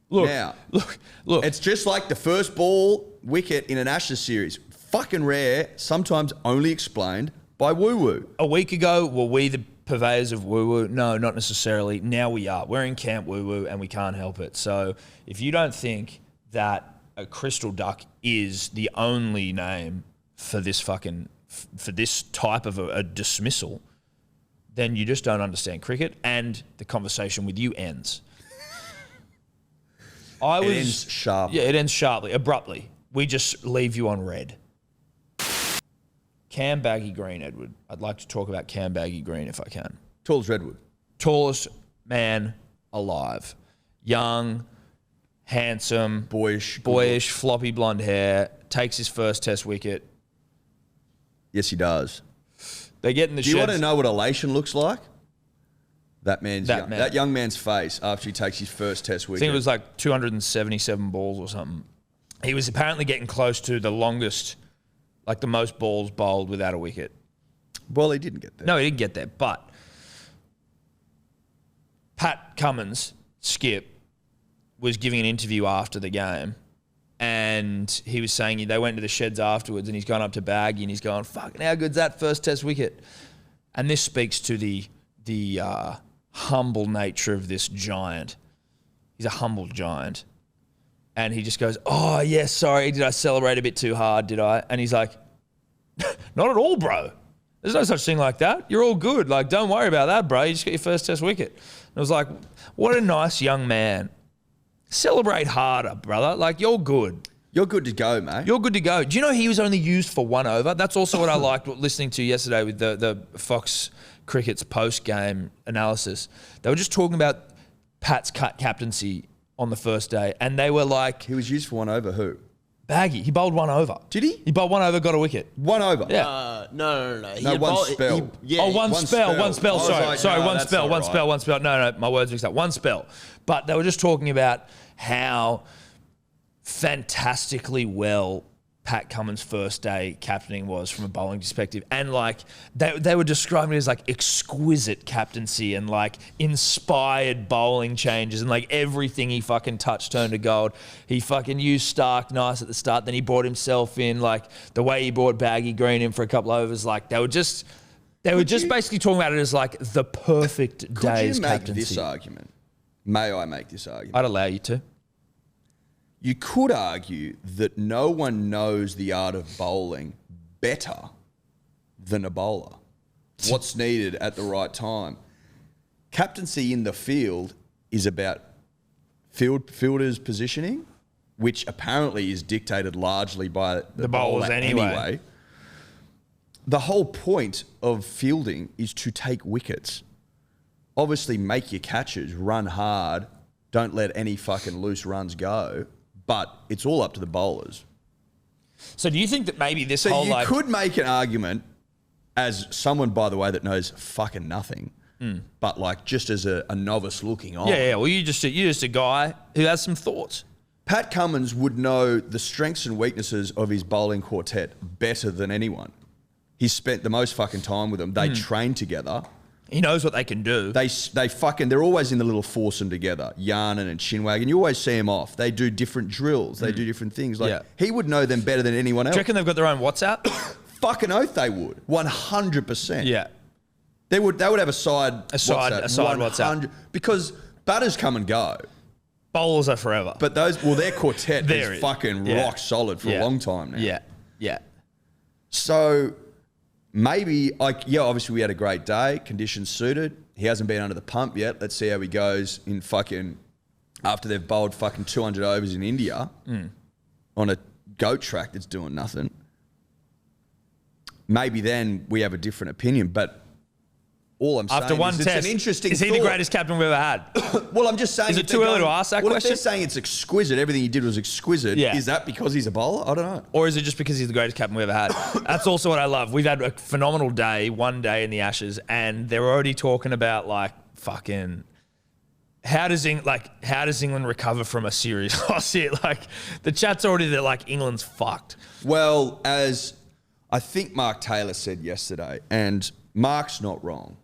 Look. It's just like the first ball wicket in an Ashes series. Fucking rare, sometimes only explained by woo-woo. A week ago, were we the purveyors of woo-woo? No, not necessarily. Now we are. We're in camp woo-woo and we can't help it. So if you don't think that a crystal duck is the only name for this for this type of a dismissal, then you just don't understand cricket and the conversation with you ends. It ends sharply. Yeah, it ends sharply, abruptly. We just leave you on red. Cam Baggy Green, Edward. I'd like to talk about Cam Baggy Green if I can. Tall as Redwood. Tallest man alive. Young, handsome. Boyish, floppy blonde hair. Takes his first test wicket. Yes, he does. They get in the Do you want to know what elation looks like? That young man's face after he takes his first test wicket. I think it was like 277 balls or something. He was apparently getting close to the longest, like the most balls bowled without a wicket. Well, he didn't get there. No, he didn't get there. But Pat Cummins, Skip, was giving an interview after the game, and he was saying they went to the sheds afterwards, and he's gone up to Baggy and he's going, "Fucking how good's that first test wicket?" And this speaks to the humble nature of this giant. He's a humble giant. And he just goes, "Oh, yeah, sorry, did I celebrate a bit too hard, did I?" And he's like, "Not at all, bro. There's no such thing like that. You're all good. Like, don't worry about that, bro. You just got your first test wicket." And I was like, what a nice young man. Celebrate harder, brother. Like, you're good. You're good to go, mate. You're good to go. Do you know he was only used for 1 over? That's also what I liked listening to yesterday with the Fox Cricket's post-game analysis. They were just talking about Pat's captaincy on the first day, and they were like... He was used for 1 over who? Baggy. He bowled 1 over. Did he? He bowled 1 over, got a wicket. 1 over? Yeah. No. One spell. One spell. Sorry, one spell. No, my words mixed up. 1 spell. But they were just talking about how fantastically well Pat Cummins' first day captaining was from a bowling perspective. And like they were describing it as like exquisite captaincy and like inspired bowling changes and like everything he fucking touched turned to gold. He fucking used Stark nice at the start, then he brought himself in, like the way he brought Baggy Green in for a couple overs. Like they were just basically talking about it as like the perfect day's captaincy. Could you make this argument? May I make this argument? I'd allow you to. You could argue that no one knows the art of bowling better than a bowler. What's needed at the right time. Captaincy in the field is about fielders' positioning, which apparently is dictated largely by the bowlers anyway. The whole point of fielding is to take wickets. Obviously, make your catches, run hard, don't let any fucking loose runs go. But it's all up to the bowlers. So do you think that maybe this so whole... you could make an argument as someone, by the way, that knows fucking nothing, but like just as a novice looking on. Yeah. Well, you're just a guy who has some thoughts. Pat Cummins would know the strengths and weaknesses of his bowling quartet better than anyone. He's spent the most fucking time with them. They train together. He knows what they can do. They're always in the little foursome together, Yarnin and Chinwag, you always see them off. They do different drills. They do different things. Like he would know them better than anyone else. Do you reckon they've got their own WhatsApp? Fucking oath they would. 100%. Yeah. They would have a side WhatsApp. Because batters come and go. Bowlers are forever. But their quartet is fucking rock solid for a long time now. Yeah. So maybe, obviously we had a great day. Conditions suited. He hasn't been under the pump yet. Let's see how he goes in fucking after they've bowled fucking 200 overs in India on a goat track that's doing nothing. Maybe then we have a different opinion. But all I'm saying after one is test, it's an interesting is he the greatest captain we've ever had? Well, I'm just saying. Is it too early to ask that question? If they're saying it's exquisite, everything he did was exquisite, is that because he's a bowler? I don't know. Or is it just because he's the greatest captain we've ever had? That's also what I love. We've had a phenomenal day, one day in the Ashes, and they're already talking about like fucking how does England recover from a series loss here? Like the chat's already that like England's fucked. Well, as I think Mark Taylor said yesterday, and Mark's not wrong.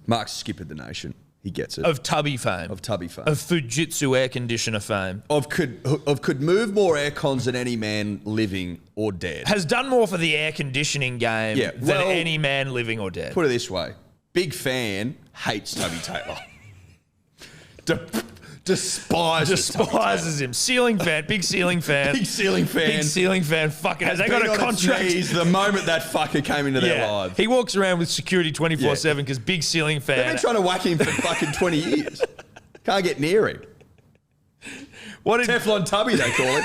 Mark's skipper the nation. He gets it. Of tubby fame. Of tubby fame. Of Fujitsu air conditioner fame. Could move more air cons than any man living or dead. Has done more for the air condining game than any man living or dead. Put it this way. Big fan, hates Tubby Taylor. Despises him. Ceiling fan, big ceiling fan. Big ceiling fan. Fucking has they got a contract? The moment that fucker came into their lives. He walks around with security 24/7 because big ceiling fan. They've been trying to whack him for fucking 20 years. Can't get near him. Teflon Tubby, they call it.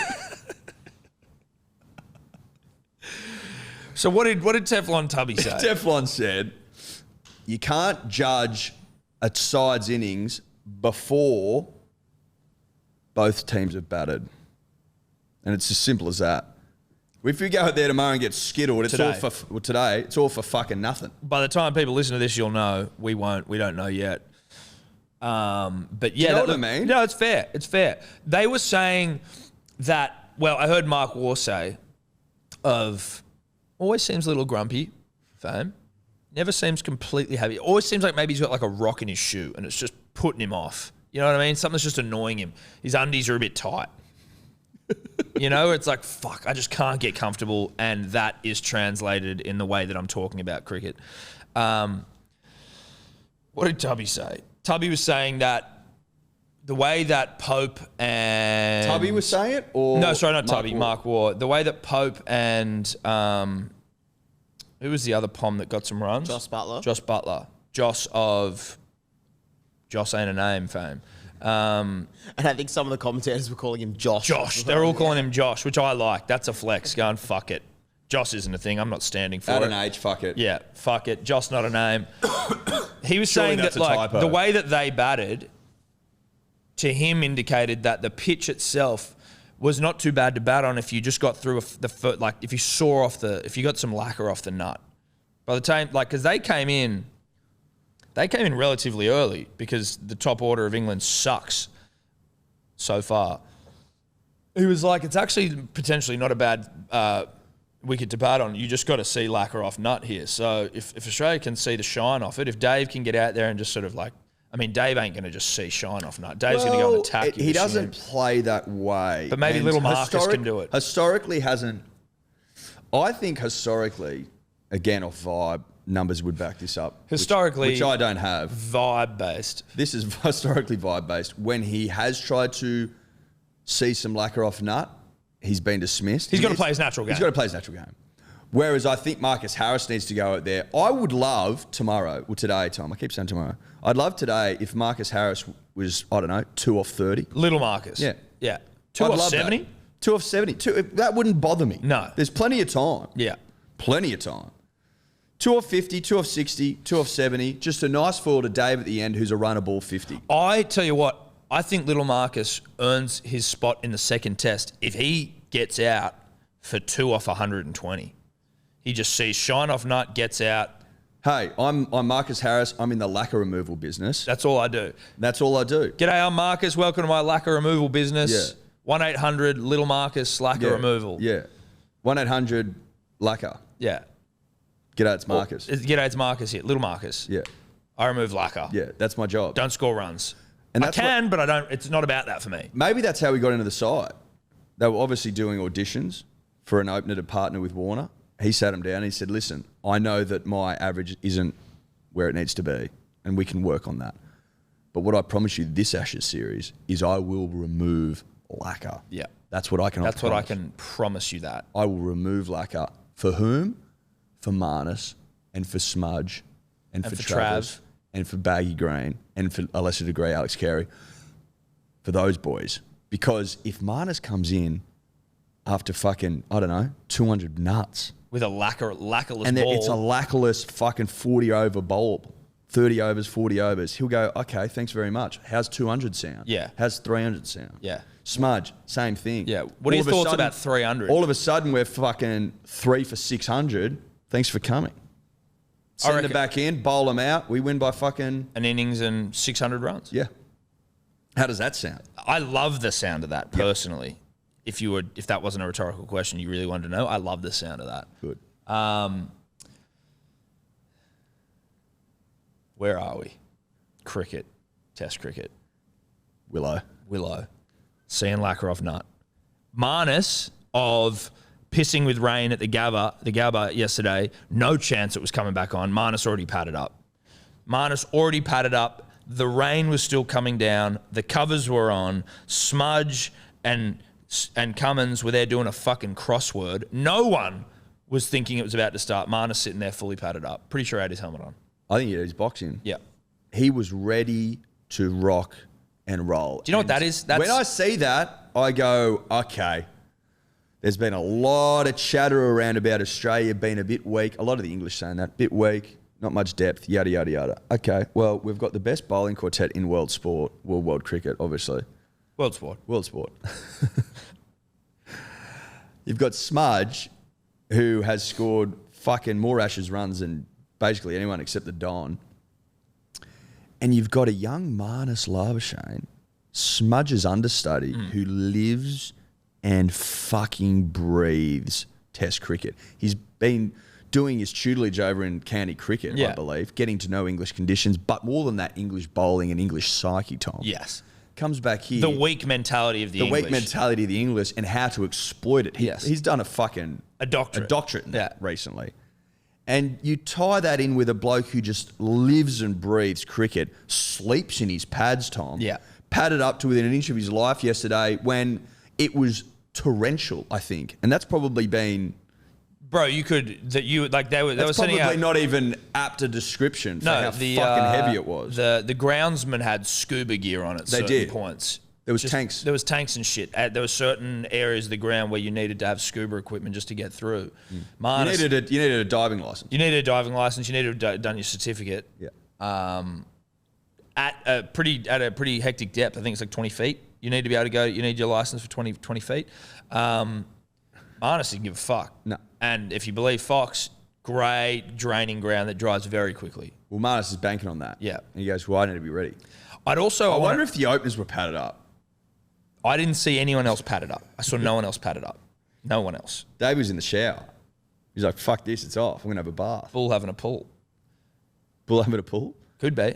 So what did Teflon Tubby say? Teflon said, you can't judge a side's innings before both teams have batted. And it's as simple as that. If you go out there tomorrow and get skittled, it's all for fucking nothing. By the time people listen to this, you'll know. We won't. We don't know yet. But yeah, you know what I mean? No, it's fair. It's fair. They were saying that. Well, I heard Mark Waugh say, always seems a little grumpy, fame. Never seems completely happy. Always seems like maybe he's got like a rock in his shoe and it's just putting him off. You know what I mean? Something's just annoying him. His undies are a bit tight. You know, it's like, fuck, I just can't get comfortable. And that is translated in the way that I'm talking about cricket. What did Tubby say? Tubby was saying that the way that Pope and... Tubby was saying it? Or no, sorry, not Tubby, Mark Waugh. The way that Pope and... who was the other Pom that got some runs? Joss Butler. Joss of... Joss ain't a name fame. And I think some of the commentators were calling him Josh. They're all calling him Josh, which I like. That's a flex. Going, fuck it. Joss isn't a thing. I'm not standing for it. At an age, fuck it. Yeah, fuck it. Joss not a name. He was saying that like the way that they batted, to him indicated that the pitch itself was not too bad to bat on if you just got through the foot, like if you got some lacquer off the nut. By the time, like, because they came in relatively early because the top order of England sucks so far. He was like, it's actually potentially not a bad wicket to bat on. You just got to see lacquer off nut here. So if Australia can see the shine off it, if Dave can get out there and just sort of like, I mean, Dave ain't going to just see shine off nut. Dave's going to go and attack you. He doesn't play that way. But maybe little Marcus can do it. Historically hasn't. I think historically, again, off vibe, numbers would back this up. Historically. Which I don't have. Vibe-based. This is historically vibe-based. When he has tried to see some lacquer off nut, he's been dismissed. He's got to play his natural game. He's got to play his natural game. Whereas I think Marcus Harris needs to go out there. I would love tomorrow, or today, Tom, I keep saying tomorrow. I'd love today if Marcus Harris was, I don't know, 2 off 30. Little Marcus. Yeah. Yeah. 2 off 70? 2 off 70. That wouldn't bother me. No. There's plenty of time. Yeah. Plenty of time. 2 off 50, 2 off 60, 2 off 70. Just a nice fall to Dave at the end who's a runner ball 50. I tell you what, I think little Marcus earns his spot in the second test if he gets out for 2 off 120. He just sees shine off nut, gets out. Hey, I'm Marcus Harris. I'm in the lacquer removal business. That's all I do. That's all I do. G'day, I'm Marcus. Welcome to my lacquer removal business. Yeah. 1-800 Little Marcus lacquer removal. Yeah. 1-800 lacquer. Yeah. G'day, it's Marcus. G'day, it's Marcus here. Little Marcus. Yeah. I remove lacquer. Yeah, that's my job. Don't score runs. And I can, but I don't. It's not about that for me. Maybe that's how we got into the side. They were obviously doing auditions for an opener to partner with Warner. He sat him down and he said, listen, I know that my average isn't where it needs to be, and we can work on that. But what I promise you this Ashes series is I will remove lacquer. Yeah. That's what I can That's what I can promise you that. I will remove lacquer. For whom? For Marnus and for Smudge and for Travis Trav. and for Baggy Green and for a lesser degree Alex Carey. For those boys. Because if Marnus comes in after fucking, I don't know, 200 nuts. With a lacquerless And ball. it's a lacquerless fucking 40 over bowl. 30 overs, 40 overs. He'll go, okay, thanks very much. How's 200 sound? Yeah. How's 300 sound? Yeah. Smudge, same thing. Yeah. What are your thoughts about 300? All of a sudden, we're fucking 3 for 600. Thanks for coming. Send it back in, bowl them out. We win by fucking... An innings and 600 runs. Yeah. How does that sound? I love the sound of that personally. Yep. If that wasn't a rhetorical question you really wanted to know, I love the sound of that. Good. Where are we? Cricket. Test cricket. Willow. Seeing lacquer off nut. Marnus of pissing with rain at the Gabba yesterday, no chance it was coming back on. Marnus already padded up. The rain was still coming down. The covers were on. Smudge and Cummins were there doing a fucking crossword. No one was thinking it was about to start. Marnus sitting there fully padded up. Pretty sure he had his helmet on. I think he had his boxing. Yeah. He was ready to rock and roll. Do you know what that is? When I see that, I go, okay. There's been a lot of chatter around about Australia being a bit weak. A lot of the English saying that. Bit weak, not much depth, yada, yada, yada. Okay, well, we've got the best bowling quartet in world cricket, obviously. World sport. You've got Smudge, who has scored fucking more Ashes runs than basically anyone except the Don. And you've got a young Marnus Labuschagne, Smudge's understudy, who lives and fucking breathes Test cricket. He's been doing his tutelage over in county cricket, I believe, getting to know English conditions, but more than that, English bowling and English psyche, Tom. Yes. Comes back here. The weak mentality of the English. The weak mentality of the English and how to exploit it. He's done a doctorate in that recently. And you tie that in with a bloke who just lives and breathes cricket, sleeps in his pads, Tom. Yeah. Padded up to within an inch of his life yesterday when it was torrential, I think. And that's probably been... Bro, they were sending out... probably not even apt a description for how fucking heavy it was. The groundsman had scuba gear on at certain points. There was tanks. There was tanks and shit. There were certain areas of the ground where you needed to have scuba equipment just to get through. You needed a diving license. You needed a diving license. You needed to have done your certificate. Yeah. At a pretty hectic depth. I think it's like 20 feet. You need to be able to go. You need your license for 20 feet. Marnus didn't give a fuck. No. And if you believe Fox, great draining ground that dries very quickly. Well, Marnus is banking on that. Yeah. And he goes, well, I need to be ready. I wonder if the openers were padded up. I didn't see anyone else pad it up. I saw no one else pad it up. No one else. Dave was in the shower. He's like, fuck this, it's off. I'm going to have a bath. Bull having a pull. Bull having a pull? Could be.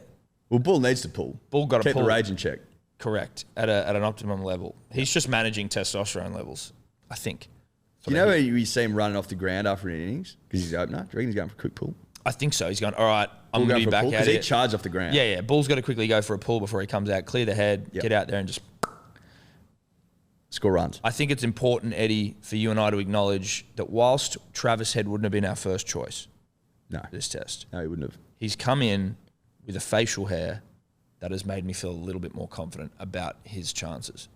Well, Bull needs to pull. Bull got to pull. Keep the rage in check. Correct. At an optimum level. He's just managing testosterone levels, I think. You know where you see him running off the ground after an innings? Because he's opener? Do you reckon he's going for a quick pull? I think so. He's going, all right, I'm going to be back at it. Because he charged off the ground. Yeah. Bull's got to quickly go for a pull before he comes out, clear the head, get out there and just... Score runs. I think it's important, Eddie, for you and I to acknowledge that whilst Travis Head wouldn't have been our first choice No. this test, No, he wouldn't have. he's come in with a facial hair that has made me feel a little bit more confident about his chances.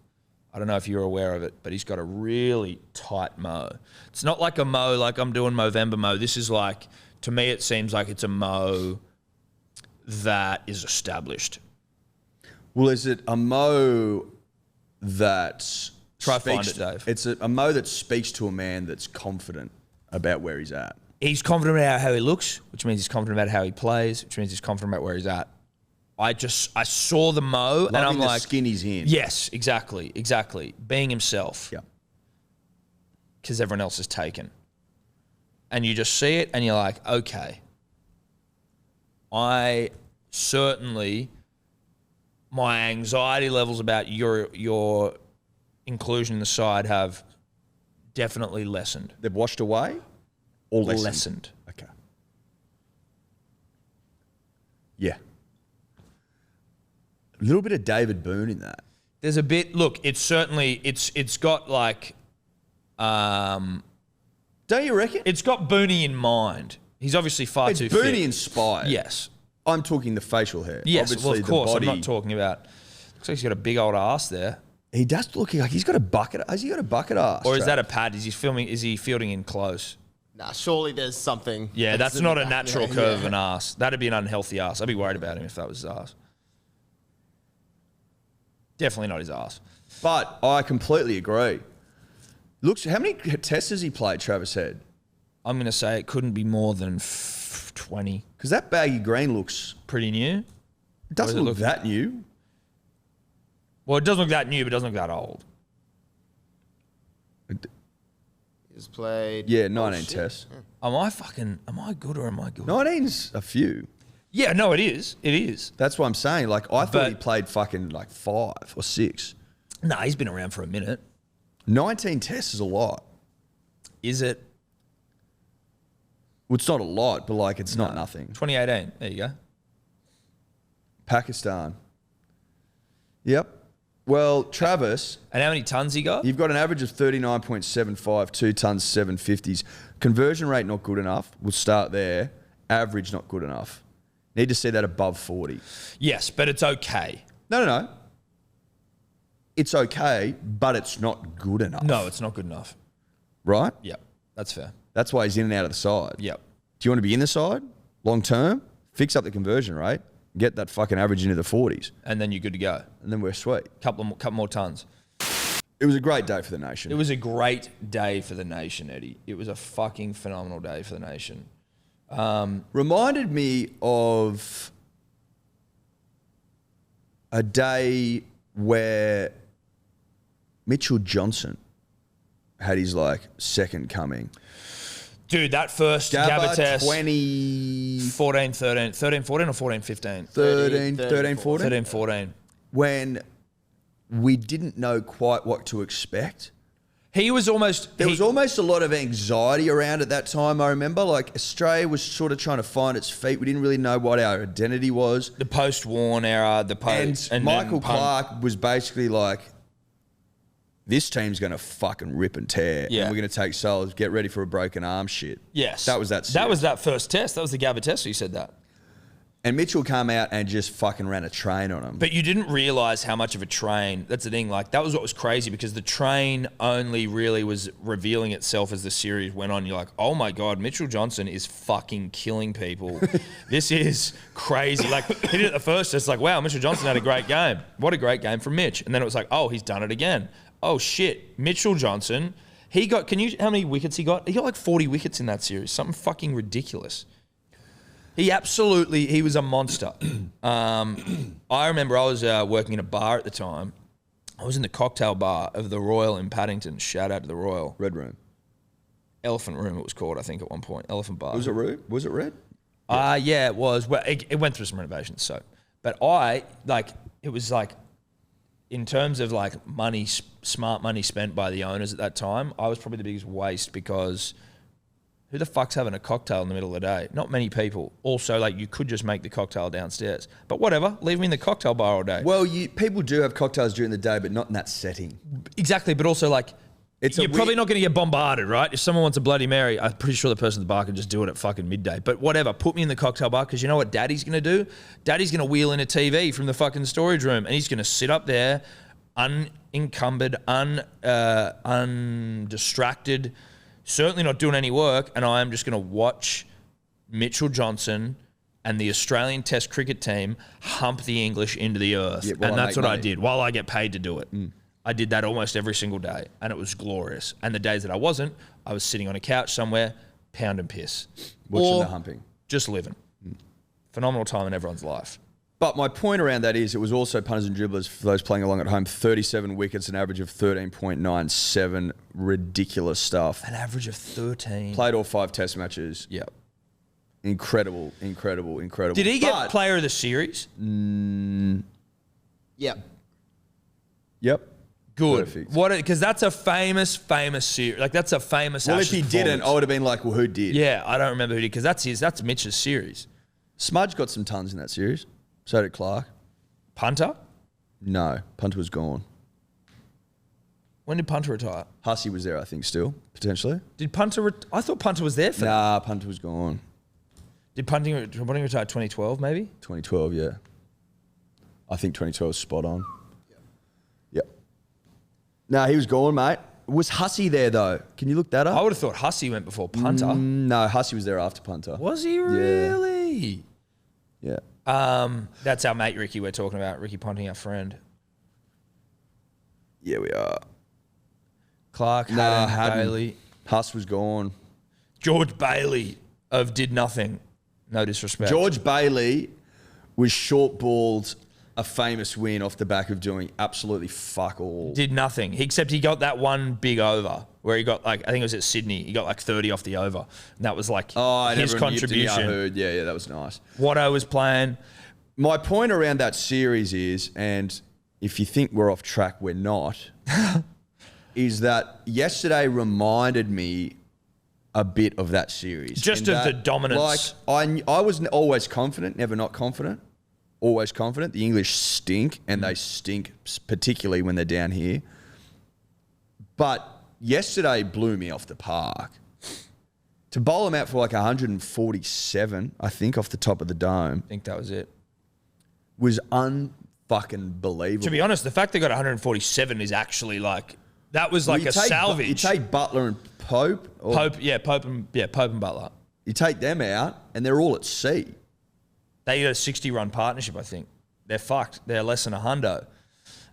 I don't know if you're aware of it, but he's got a really tight mo. It's not like a mo like I'm doing Movember mo. This is like, to me, it seems like it's a mo that is established. Well, is it a mo that... Try find it, Dave. It's a mo that speaks to a man that's confident about where he's at. He's confident about how he looks, which means he's confident about how he plays, which means he's confident about where he's at. I saw the mo and I'm like... skin he's in. Yes, exactly. Being himself. Yeah. Because everyone else is taken. And you just see it and you're like, okay. I certainly... My anxiety levels about your inclusion in the side have definitely lessened. They've washed away or lessened? Lessened. Okay. Yeah. A little bit of David Boone in that. There's a bit, look, it's certainly, it's got like, Don't you reckon? it's got Booney in mind. He's obviously far It's too Booney fit. inspired. Yes. I'm talking the facial hair. Yes, Obviously, well, of course. the I'm body. not talking about, looks like he's got a big old ass there. He does look like he's got a bucket. Has he got a bucket ass? Or is that a pad? Is he fielding in close? Nah, surely there's something. Yeah, that's not a natural Yeah, curve of yeah. an ass. That'd be an unhealthy ass. I'd be worried about him if that was his ass. Definitely not his ass. But I completely agree. Looks. How many tests has he played, Travis Head? I'm going to say it couldn't be more than 20. Because that Baggy Green looks... Pretty new. It doesn't Or does it look that new. Well, it doesn't look that new, but it doesn't look that old. He's played. Yeah, 19 tests. Am I good or am I good? 19's a few. Yeah, no, it is. It is. That's what I'm saying. Like, I thought he But- played fucking like 5 or 6. Nah, he's been around for a minute. 19 tests is a lot. Is it? Well, it's not a lot, but like it's not nothing. 2018. There you go. Pakistan. Yep. Well, Travis, And how many tons he got? you've got an average of 39.75, 2 tons, 750s. Conversion rate not good enough. We'll start there. Average not good enough. Need to see that above 40. Yes, but it's okay. No. It's okay, but it's not good enough. No, it's not good enough. Right? Yep, that's fair. That's why he's in and out of the side. Yep. Do you want to be in the side long term? Fix up the conversion rate. Get that fucking average into the 40s. And then you're good to go. And then we're sweet. Couple more tons. It was a great day for the nation. It was a great day for the nation, Eddie. It was a fucking phenomenal day for the nation. Reminded me of a day where Mitchell Johnson had his like second coming. Dude, that first Gabba test. 14, 13, 14 or 14, 15? 14. 13, 14. When we didn't know quite what to expect. He was almost... There was almost a lot of anxiety around at that time, I remember. Like, Australia was sort of trying to find its feet. We didn't really know what our identity was. the post-Warn era, the post... And Michael Clark was basically like, this team's going to fucking rip and tear. Yeah. And we're going to take souls, get ready for a broken arm shit. Yes. That was that That was that first test. That was the Gabba test, you said that. And Mitchell came out and just fucking ran a train on him. But you didn't realise how much of a train... That's the thing. Like, that was what was crazy because the train only really was revealing itself as the series went on. You're like, oh my God, Mitchell Johnson is fucking killing people. This is crazy. Like, he did it the first test. It's like, wow, Mitchell Johnson had a great game. What a great game from Mitch. And then it was like, oh, he's done it again. Oh shit, Mitchell Johnson. He got, how many wickets he got? He got like 40 wickets in that series. Something fucking ridiculous. He was a monster. I remember I was working in a bar at the time I was in the cocktail bar of the Royal in Paddington. Shout out to the Royal. Red Room. Elephant Room it was called, I think, at one point. Elephant Bar. Was it red? Was it red? Yeah, it was. Well, it went through some renovations, so. But it was like, in terms of like money, smart money spent by the owners at that time, I was probably the biggest waste because who the fuck's having a cocktail in the middle of the day? Not many people. Also, like, you could just make the cocktail downstairs. But whatever, leave me in the cocktail bar all day. Well, people do have cocktails during the day, but not in that setting. Exactly, but also like, you're probably not going to get bombarded, right? If someone wants a Bloody Mary, I'm pretty sure the person at the bar can just do it at fucking midday. But whatever, put me in the cocktail bar because you know what Daddy's going to do? Daddy's going to wheel in a TV from the fucking storage room and he's going to sit up there unencumbered, undistracted, certainly not doing any work, and I am just going to watch Mitchell Johnson and the Australian Test cricket team hump the English into the earth. Yeah, and that's what I did while I get paid to do it. I did that almost every single day, and it was glorious. And the days that I wasn't, I was sitting on a couch somewhere, pound and piss. Watching the humping. Just living. Phenomenal time in everyone's life. But my point around that is it was also punters and dribblers, for those playing along at home, 37 wickets, an average of 13.97. Ridiculous stuff. An average of 13. Played all 5 test matches. Yep. Incredible. Did he get player of the series? Yep. Yep. Good. Perfect. Because that's a famous series. Like, that's a famous Well, Ashes if he didn't, I would have been like, well, who did? Yeah, I don't remember who did, because that's Mitch's series. Smudge got some tons in that series. So did Clark. Punter? No, Punter was gone. When did Punter retire? Hussey was there, I think, still, potentially. Did Punter... I thought Punter was there for that. Nah, Punter was gone. Did Punting retire 2012, maybe? 2012, yeah. I think 2012 is spot on. Yep. Nah, he was gone, mate. Was Hussey there, though? Can you look that up? I would have thought Hussey went before Punter. No, Hussey was there after Punter. Was he really? Yeah. That's our mate Ricky we're talking about. Ricky Ponting, our friend. Yeah, we are. Clark, Hadden. Bailey. Huss was gone. George Bailey of Did Nothing. No disrespect. George Bailey was short-balled a famous win off the back of doing absolutely fuck all. Did nothing. Except he got that one big over where he got like, I think it was at Sydney, he got like 30 off the over. And that was like his contribution. I heard. Yeah, that was nice. Watto was playing. My point around that series is, and if you think we're off track, we're not, is that yesterday reminded me a bit of that series. Just of the dominance. Like, I was always confident, never not confident. Always confident. The English stink, and they stink particularly when they're down here. But yesterday blew me off the park. To bowl them out for like 147, I think, off the top of the dome. I think that was it. Was unfucking believable. To be honest, the fact they got 147 is actually like, that was like a salvage. You take Butler and Pope. Pope and Butler. You take them out, and they're all at sea. They got a 60-run partnership, I think. They're fucked. They're less than a hundo.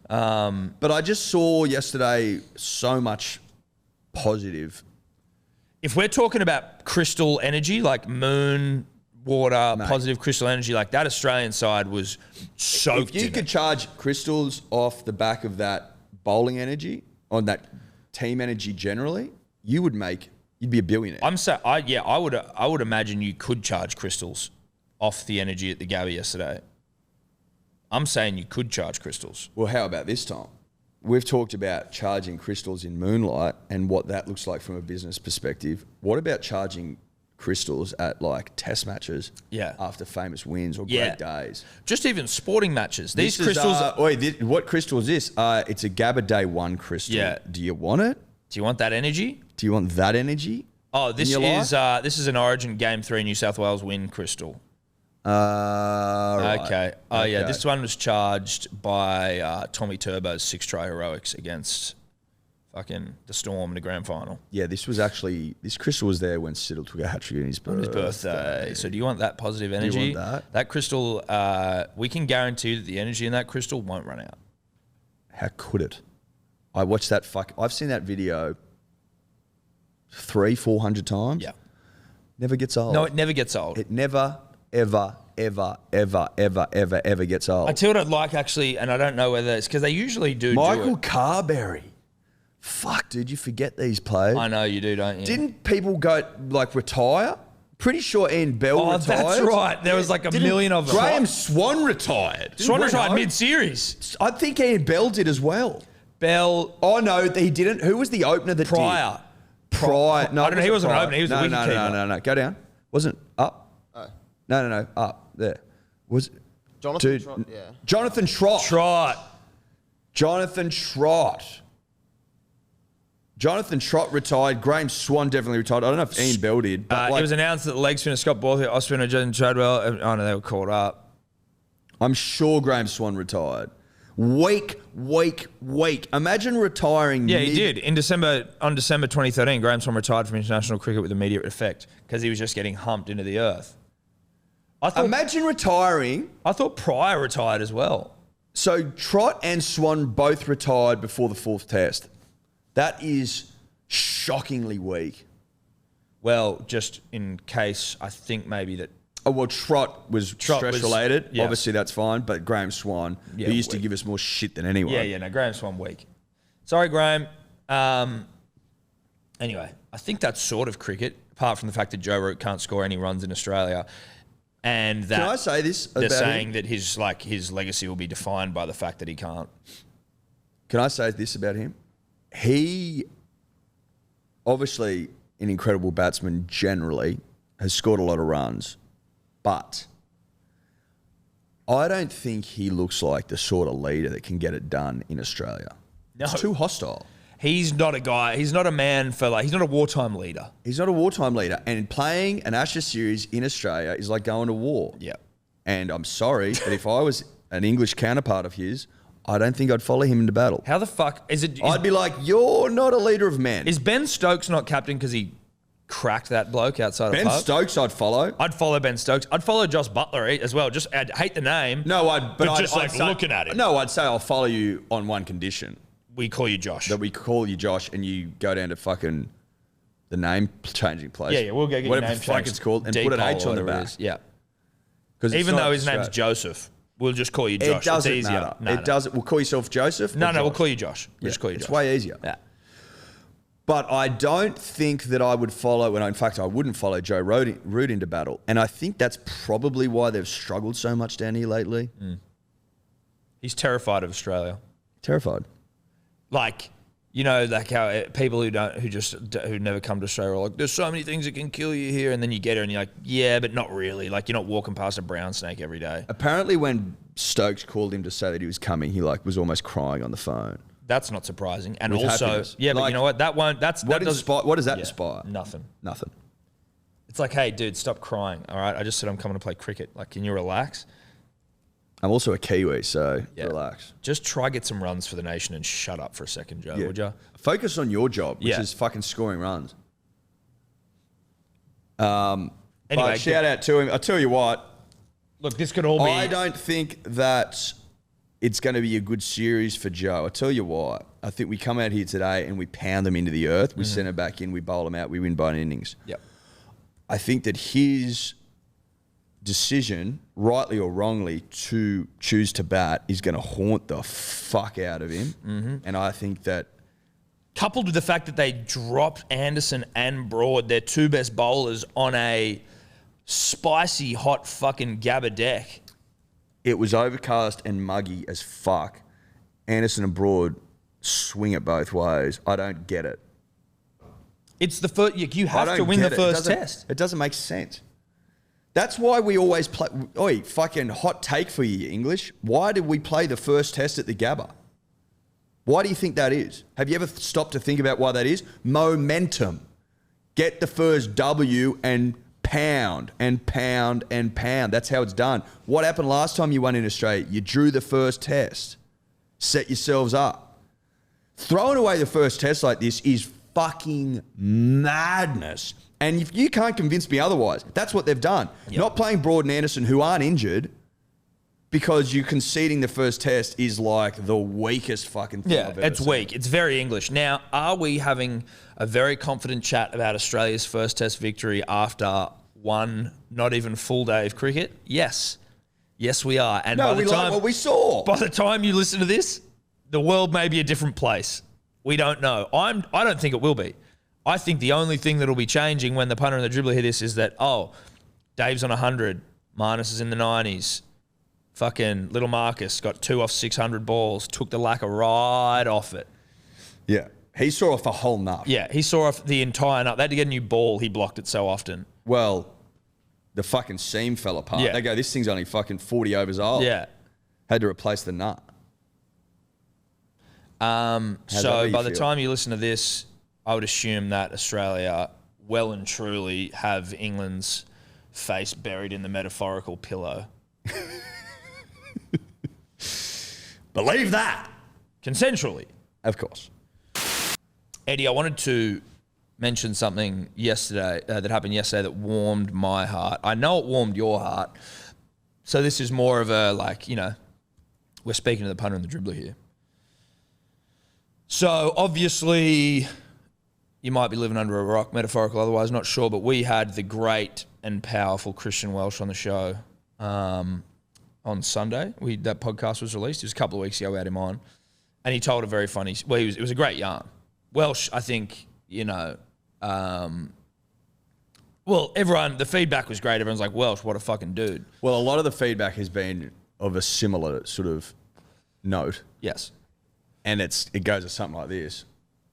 But I just saw yesterday so much positive. If we're talking about crystal energy, like moon, water, positive crystal energy, like that Australian side was soaked in If you could it. charge crystals off the back of that bowling energy, on that team energy generally, you'd be a billionaire. I would imagine you could charge crystals off the energy at the Gabby yesterday. I'm saying you could charge crystals. Well, how about this time? We've talked about charging crystals in moonlight and what that looks like from a business perspective. What about charging crystals at like test matches after famous wins or great days? Just even sporting matches. These crystals... what crystal is this? It's a Gabba Day 1 crystal. Yeah. Do you want it? Do you want that energy? Do you want that energy? Oh, this is an Origin Game 3 New South Wales win crystal. Right. Okay. Oh, yeah. This one was charged by Tommy Turbo's 6-try heroics against fucking the Storm in the grand final. Yeah, this crystal was there when Siddle took a hat-trick on his birthday. So do you want that positive energy? Do you want that? That crystal, we can guarantee that the energy in that crystal won't run out. How could it? I watched that I've seen that video 300-400 times. Yeah. Never gets old. No, it never gets old. It never, ever, ever gets old. I tell you what I'd like actually, and I don't know whether it's because they usually do Michael it. Carberry. Fuck, dude, you forget these players. I know you do, don't you? Didn't people go, like, retire? Pretty sure Ian Bell retired. That's right. There was like a million of them. Graham Swan retired. Swan retired mid-series. I think Ian Bell did as well. Bell. Oh, no, he didn't. Who was the opener that Pryor. did? Pryor. No, I don't know. He wasn't an opener. He was a wicket keeper. No. Go down. Wasn't up. Oh. No. Up. There. Was Jonathan Trott, yeah. Jonathan Trott. Trott. Jonathan Trott retired. Graham Swan definitely retired. I don't know if Ian Bell did. But It was announced that the leg spinner Scott Borthwick, off spinner Jason Chadwell. Oh no, they were called up. I'm sure Graham Swan retired. Weak. Imagine retiring. Yeah, he did. On December 2013, Graham Swan retired from international cricket with immediate effect because he was just getting humped into the earth. Imagine retiring. I thought Pryor retired as well. So Trott and Swan both retired before the 4th test. That is shockingly weak. Well, just in case, I think maybe that. Oh, well, Trott was stress-related. Yeah. Obviously, that's fine. But Graham Swan, who used to give us more shit than anyone. Yeah, no, Graham Swan weak. Sorry, Graham. Anyway, I think that's sort of cricket, apart from the fact that Joe Root can't score any runs in Australia. And that Can I say this they're about saying him? that his legacy will be defined by the fact that he can't. Can I say this about him? He, obviously an incredible batsman generally, has scored a lot of runs, but I don't think he looks like the sort of leader that can get it done in Australia. No. It's too hostile. He's not a guy. He's not a man for he's not a wartime leader. He's not a wartime leader. And playing an Ashes series in Australia is like going to war. Yeah. And I'm sorry, but if I was an English counterpart of his, I don't think I'd follow him into battle. How the fuck is it? I'd be like, you're not a leader of men. Is Ben Stokes not captain because he cracked that bloke outside Ben of pub? Stokes I'd follow. I'd follow Ben Stokes. I'd follow Josh Butler as well. Just I'd hate the name. No, but I'd say, looking at him. No, I'd say I'll follow you on one condition. We call you Josh. That we call you Josh and you go down to fucking the name changing place. Yeah, we'll go get whatever your name the fuck changed. it's called and Deep put an H hole on the or whatever it back. is. Yeah. Because Even though his name's Joseph, we'll just call you Josh. It doesn't it's easier. matter. No. Doesn't. We'll call yourself Joseph. No, or we'll Josh? call you Josh. We'll just call you It's Josh. way easier. Yeah. But I don't think that I would follow, and in fact, I wouldn't follow Joe Root into battle. And I think that's probably why they've struggled so much down here lately. He's terrified of Australia. Terrified. Like, you know, like how people who never come to Australia are like, there's so many things that can kill you here. And then you get here and you're like, yeah, but not really. Like, you're not walking past a brown snake every day. Apparently when Stokes called him to say that he was coming, he was almost crying on the phone. That's not surprising. And With also, happiness. yeah, but you know what? What does that inspire? Nothing. Nothing. It's like, hey, dude, stop crying. All right, I just said I'm coming to play cricket. Like, can you relax? I'm also a Kiwi, so relax. Just try get some runs for the nation and shut up for a second, Joe, would you? Focus on your job, which is fucking scoring runs. Anyway, but shout out to him. I tell you what. Look, this could all be... I don't think that it's going to be a good series for Joe. I tell you what. I think we come out here today and we pound them into the earth. We send them back in. We bowl them out. We win by innings. Yep. I think that his decision, rightly or wrongly, to choose to bat is going to haunt the fuck out of him. And I think that... Coupled with the fact that they dropped Anderson and Broad, their two best bowlers, on a spicy, hot fucking Gabba deck. It was overcast and muggy as fuck. Anderson and Broad swing it both ways. I don't get it. It's the first... You have to win the first test. It doesn't make sense. That's why we always play... Oi, fucking hot take for you, English. Why did we play the first test at the Gabba? Why do you think that is? Have you ever stopped to think about why that is? Momentum. Get the first W and pound and pound and pound. That's how it's done. What happened last time you won in Australia? You drew the first test. Set yourselves up. Throwing away the first test like this is fucking madness. And if you can't convince me otherwise, that's what they've done. Yep. Not playing Broad and Anderson, who aren't injured, because you conceding the first test is like the weakest fucking thing I've ever it's seen. weak. It's very English. Now, are we having a very confident chat about Australia's first test victory after one not even full day of cricket? Yes. Yes, we are. And No, by the we time, like what we saw. By the time you listen to this, the world may be a different place. We don't know. I don't think it will be. I think the only thing that'll be changing when the punter and the dribbler hear this is that, Dave's on 100, Marnus is in the 90s. Fucking little Marcus got 2 off 600 balls, took the lacquer right off it. Yeah. He saw off a whole nut. Yeah, he saw off the entire nut. They had to get a new ball. He blocked it so often. Well, the fucking seam fell apart. Yeah. They go, this thing's only fucking 40 overs old. Yeah. Had to replace the nut. So by the time you listen to this, I would assume that Australia well and truly have England's face buried in the metaphorical pillow. Believe that. Consensually. Of course. Eddie, I wanted to mention something yesterday that happened yesterday that warmed my heart. I know it warmed your heart. So this is more of a, we're speaking to the punter and the dribbler here. So obviously, you might be living under a rock, metaphorical otherwise, not sure, but we had the great and powerful Christian Welsh on the show on Sunday. That podcast was released. It was a couple of weeks ago we had him on. And he told a very funny, it was a great yarn. Welsh, I think, everyone, the feedback was great. Everyone's like, Welsh, what a fucking dude. Well, a lot of the feedback has been of a similar sort of note. Yes. And it goes to something like this.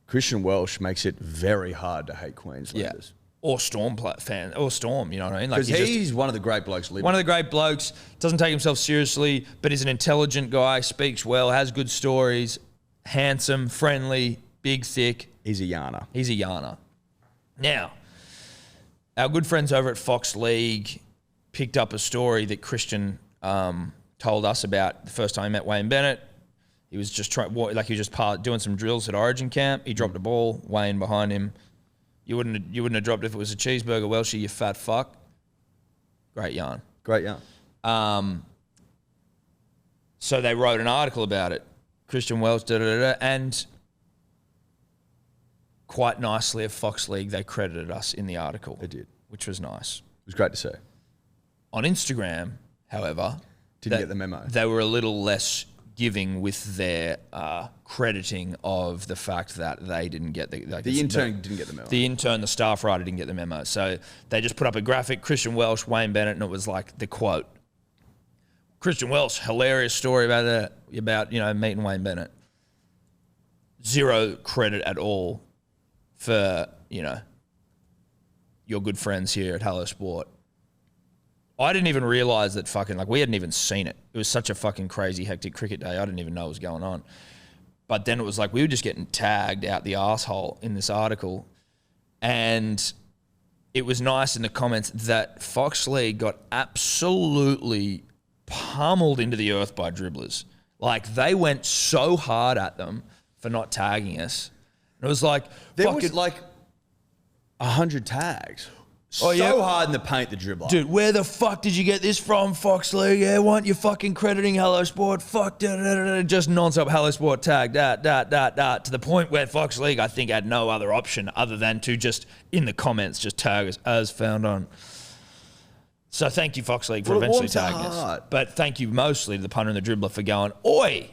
Christian Welsh makes it very hard to hate Queenslanders. Yeah. Or Storm fan, or Storm, you know what I mean? Because he's one of the great blokes living. One of the great blokes, doesn't take himself seriously, but he's an intelligent guy, speaks well, has good stories, handsome, friendly, big, thick. He's a yarner. He's a yarner. Now, our good friends over at Fox League picked up a story that Christian told us about the first time he met Wayne Bennett. He was just doing some drills at Origin camp. He dropped a ball, Wayne behind him. You wouldn't have dropped if it was a cheeseburger, Welshie, you fat fuck. Great yarn. Great yarn. So they wrote an article about it. Christian Welsh, and quite nicely at Fox League, they credited us in the article. They did. Which was nice. It was great to see. On Instagram, however, Didn't get the memo. They were a little less giving with their crediting of the fact that they didn't get the intern didn't get the memo. The intern, the staff writer didn't get the memo. So they just put up a graphic, Christian Welsh, Wayne Bennett, and it was like the quote. Christian Welsh, hilarious story about meeting Wayne Bennett. Zero credit at all for, your good friends here at Hello Sport. I didn't even realise that we hadn't even seen it. It was such a fucking crazy, hectic cricket day. I didn't even know what was going on. But then it was like we were just getting tagged out the arsehole in this article. And it was nice in the comments that Fox League got absolutely pummeled into the earth by dribblers. Like, they went so hard at them for not tagging us. And it was like... There was like 100 tags. Hard in the paint, the dribbler. Dude, where the fuck did you get this from, Fox League? Yeah, why aren't you fucking crediting Hello Sport? Fuck, just non-stop Hello Sport tag, to the point where Fox League, I think, had no other option other than to just, in the comments, just tag us as found on. So thank you, Fox League, for eventually tagging us. But thank you mostly to the punter and the dribbler for going, oi.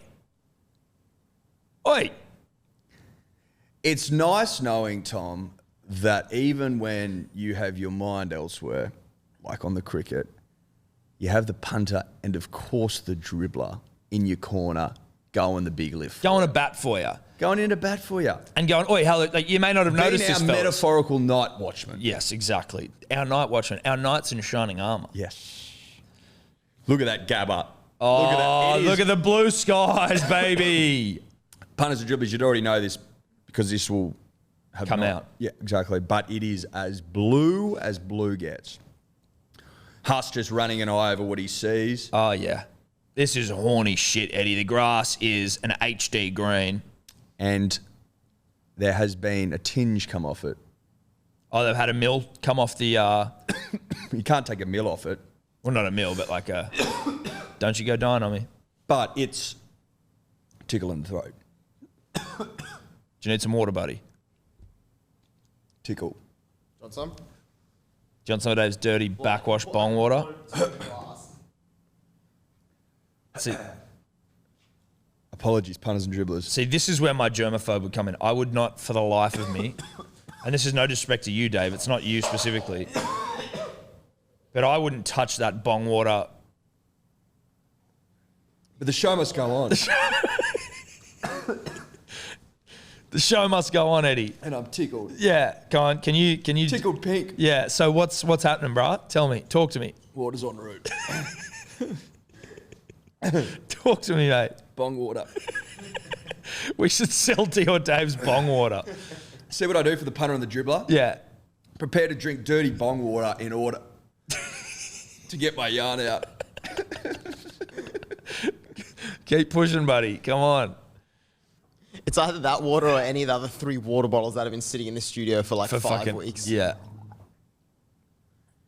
It's nice knowing, Tom, that even when you have your mind elsewhere, like on the cricket, you have the punter and, of course, the dribbler in your corner going the big lift. Going to bat for you. Going into bat for you. And going, oi, hello, you may not have noticed this, Being our metaphorical night watchman. Yes, exactly. Our night watchman. Our knights in shining armour. Yes. Look at that Gabba. Oh, look at the blue skies, baby. Punters and dribblers, you'd already know this because this will have come out. Yeah, exactly. But it is as blue gets. Huss just running an eye over what he sees. Oh, yeah. This is horny shit, Eddie. The grass is an HD green. And there has been a tinge come off it. Oh, they've had a mill come off the... You can't take a mill off it. Well, not a mill, but like a... Don't you go dying on me. But it's tickle in the throat. Do you need some water, buddy? Tickle. Want some? you want some of Dave's dirty backwash bong water? See, Apologies, punters and dribblers. see, this is where my germaphobe would come in. I would not, for the life of me, and this is no disrespect to you, Dave. It's not you specifically, but I wouldn't touch that bong water. But the show must go on. The show must go on, Eddie. And I'm tickled. Yeah, go on. Can you? Tickled pink. Yeah. So what's happening, bruh? Tell me. Talk to me. Water's en route. Talk to me, mate. Bong water. We should sell Dior Dave's bong water. See what I do for the punter and the dribbler? Yeah. Prepare to drink dirty bong water in order to get my yarn out. Keep pushing, buddy. Come on. It's either that water or any of the other 3 water bottles that have been sitting in the studio for like 5 weeks. Yeah.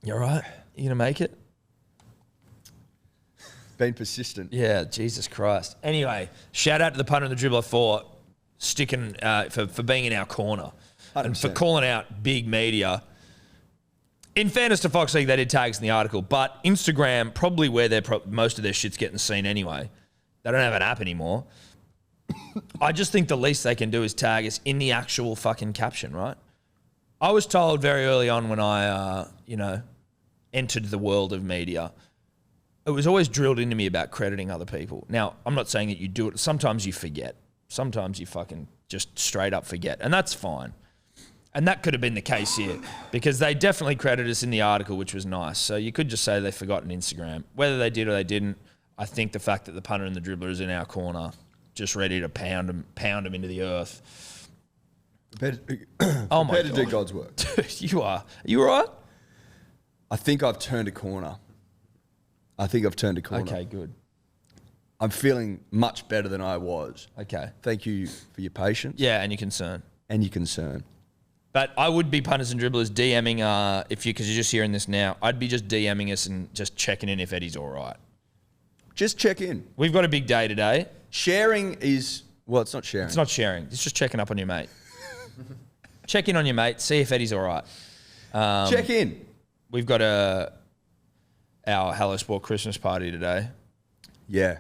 You all right? You gonna make it? Been persistent. Yeah, Jesus Christ. Anyway, shout out to the punter and the dribbler for sticking, for being in our corner. 100%. And for calling out big media. In fairness to Fox League, they did tags in the article, but Instagram, probably where most of their shit's getting seen anyway. They don't have an app anymore. I just think the least they can do is tag us in the actual fucking caption, right? I was told very early on when I, entered the world of media, it was always drilled into me about crediting other people. Now, I'm not saying that you do it. Sometimes you forget. Sometimes you fucking just straight up forget. And that's fine. And that could have been the case here because they definitely credited us in the article, which was nice. So you could just say they forgot an Instagram. Whether they did or they didn't, I think the fact that the punter and the dribbler is in our corner, just ready to pound them into the earth. Oh my God. To do God's work. Dude, you are. Are you all right? I think I've turned a corner. Okay, good. I'm feeling much better than I was. Okay. Thank you for your patience. Yeah, and your concern. And your concern. But I would be punters and dribblers DMing, because you're just hearing this now, I'd be just DMing us and just checking in if Eddie's all right. Just check in. We've got a big day today. Sharing is, well, it's not sharing. It's not sharing. It's just checking up on your mate. Check in on your mate. See if Eddie's all right. Check in. We've got our Hello Sport Christmas party today. Yeah.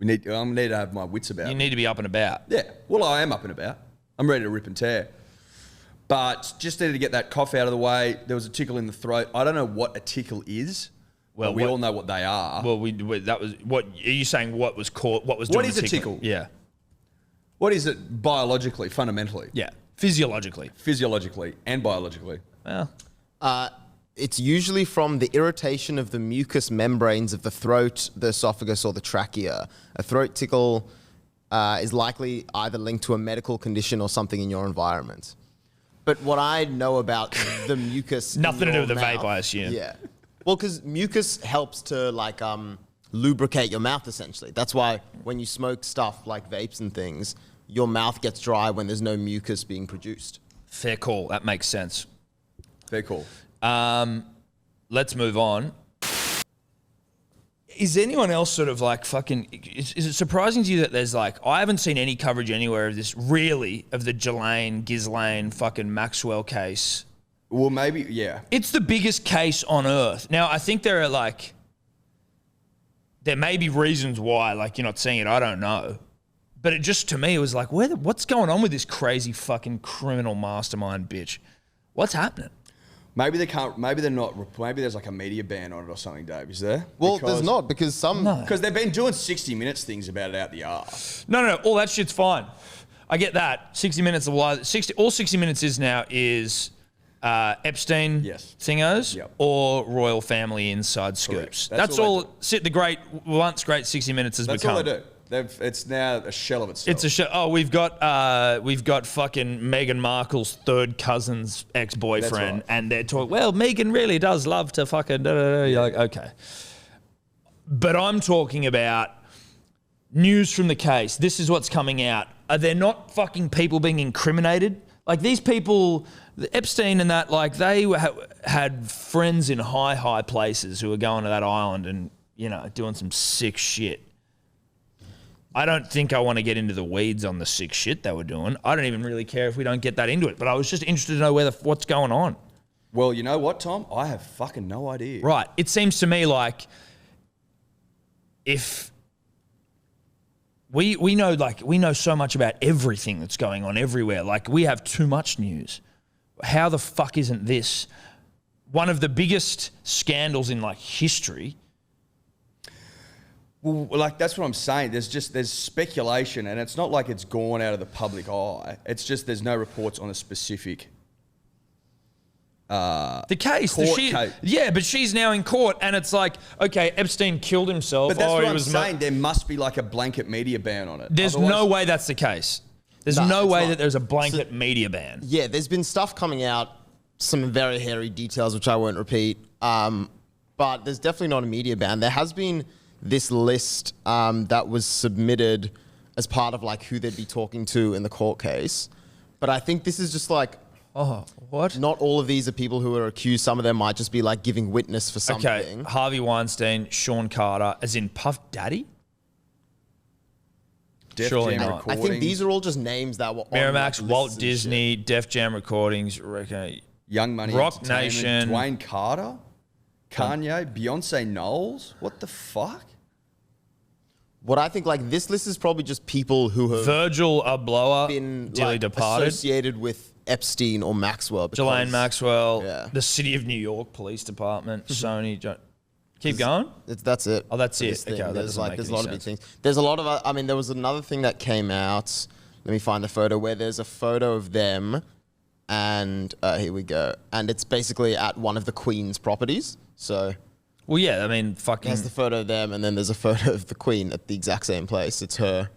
I need to have my wits about me. You need to be up and about. Yeah. Well, I am up and about. I'm ready to rip and tear. But just needed to get that cough out of the way. There was a tickle in the throat. I don't know what a tickle is. Well, we all know what they are. Well, that was what are you saying? What was caught? What was doing what is the a tickle? Yeah. What is it biologically, fundamentally? Yeah. Physiologically and biologically. Well, It's usually from the irritation of the mucous membranes of the throat, the esophagus, or the trachea. A throat tickle is likely either linked to a medical condition or something in your environment. But what I know about the mucus... nothing to do with the mouth, vape, I assume. Yeah. Well, because mucus helps to lubricate your mouth, essentially. That's why when you smoke stuff like vapes and things, your mouth gets dry when there's no mucus being produced. Fair call. That makes sense. Fair call. Let's move on. Is anyone else sort of like fucking... Is it surprising to you that there's like... I haven't seen any coverage anywhere of this, really, of the Ghislaine fucking Maxwell case. Well, maybe, yeah. It's the biggest case on earth. Now, I think there are like... There may be reasons why, like, you're not seeing it. I don't know. But it just, to me, it was like, what's going on with this crazy fucking criminal mastermind bitch? What's happening? Maybe they can't, maybe they're not, maybe there's like a media ban on it or something, Dave, is there? Well, there's not, because Because they've been doing 60 Minutes things about it out the arse. No, all that shit's fine. I get that. 60 Minutes, all 60 Minutes is now is Epstein thingos or royal family inside scoops. That's all the once great 60 Minutes has become. That's all they do. It's now a shell of itself. It's a shell. Oh, we've got fucking Meghan Markle's third cousin's ex-boyfriend, and they're talking. Well, Meghan really does love to fucking. You're like, okay, but I'm talking about news from the case. This is what's coming out. Are there not fucking people being incriminated? Like these people, Epstein and that, like they had friends in high places who were going to that island and doing some sick shit. I don't think I want to get into the weeds on the sick shit they were doing. I don't even really care if we don't get that into it. But I was just interested to know what's going on. Well, you know what, Tom? I have fucking no idea. Right. It seems to me like if we know so much about everything that's going on everywhere. Like, we have too much news. How the fuck isn't this one of the biggest scandals in like history? Well, like, that's what I'm saying. There's speculation, and it's not like it's gone out of the public eye. It's just there's no reports on a specific the case. court case. Yeah, but she's now in court, and it's like, okay, Epstein killed himself. But that's what he I'm was saying. There must be like a blanket media ban on it. There's Otherwise- no way that's the case. There's No, no it's way not. that there's a blanket media ban. Yeah, there's been stuff coming out, some very hairy details, which I won't repeat. But there's definitely not a media ban. There has been this list that was submitted as part of like who they'd be talking to in the court case. But I think this is just like, Oh, what? not all of these are people who are accused. Some of them might just be like giving witness for something. Okay, Harvey Weinstein, Sean Carter, as in Puff Daddy? Def Surely Jam not. I recordings. think these are all just names that were on Miramax, like, Walt lists and shit. Disney, Def Jam Recordings, Young Money Rock Entertainment, Nation. Dwayne Carter, Kanye, Beyonce Knowles. What the fuck? What I think, like, this list is probably just people who have Virgil Abloh, been dearly like, departed. associated with Epstein or Maxwell. because- Ghislaine Maxwell, Yeah. the City of New York Police Department, Sony. Keep going. That's it. Oh, that's for it. this thing. Okay, that there's doesn't make there's a any lot of big sense. things. There's a lot of. I mean, there was another thing that came out. Let me find the photo where there's a photo of them, and here we go. And it's basically at one of the Queen's properties. So Well, yeah, I mean, fucking. there's the photo of them, and then there's a photo of the Queen at the exact same place. It's her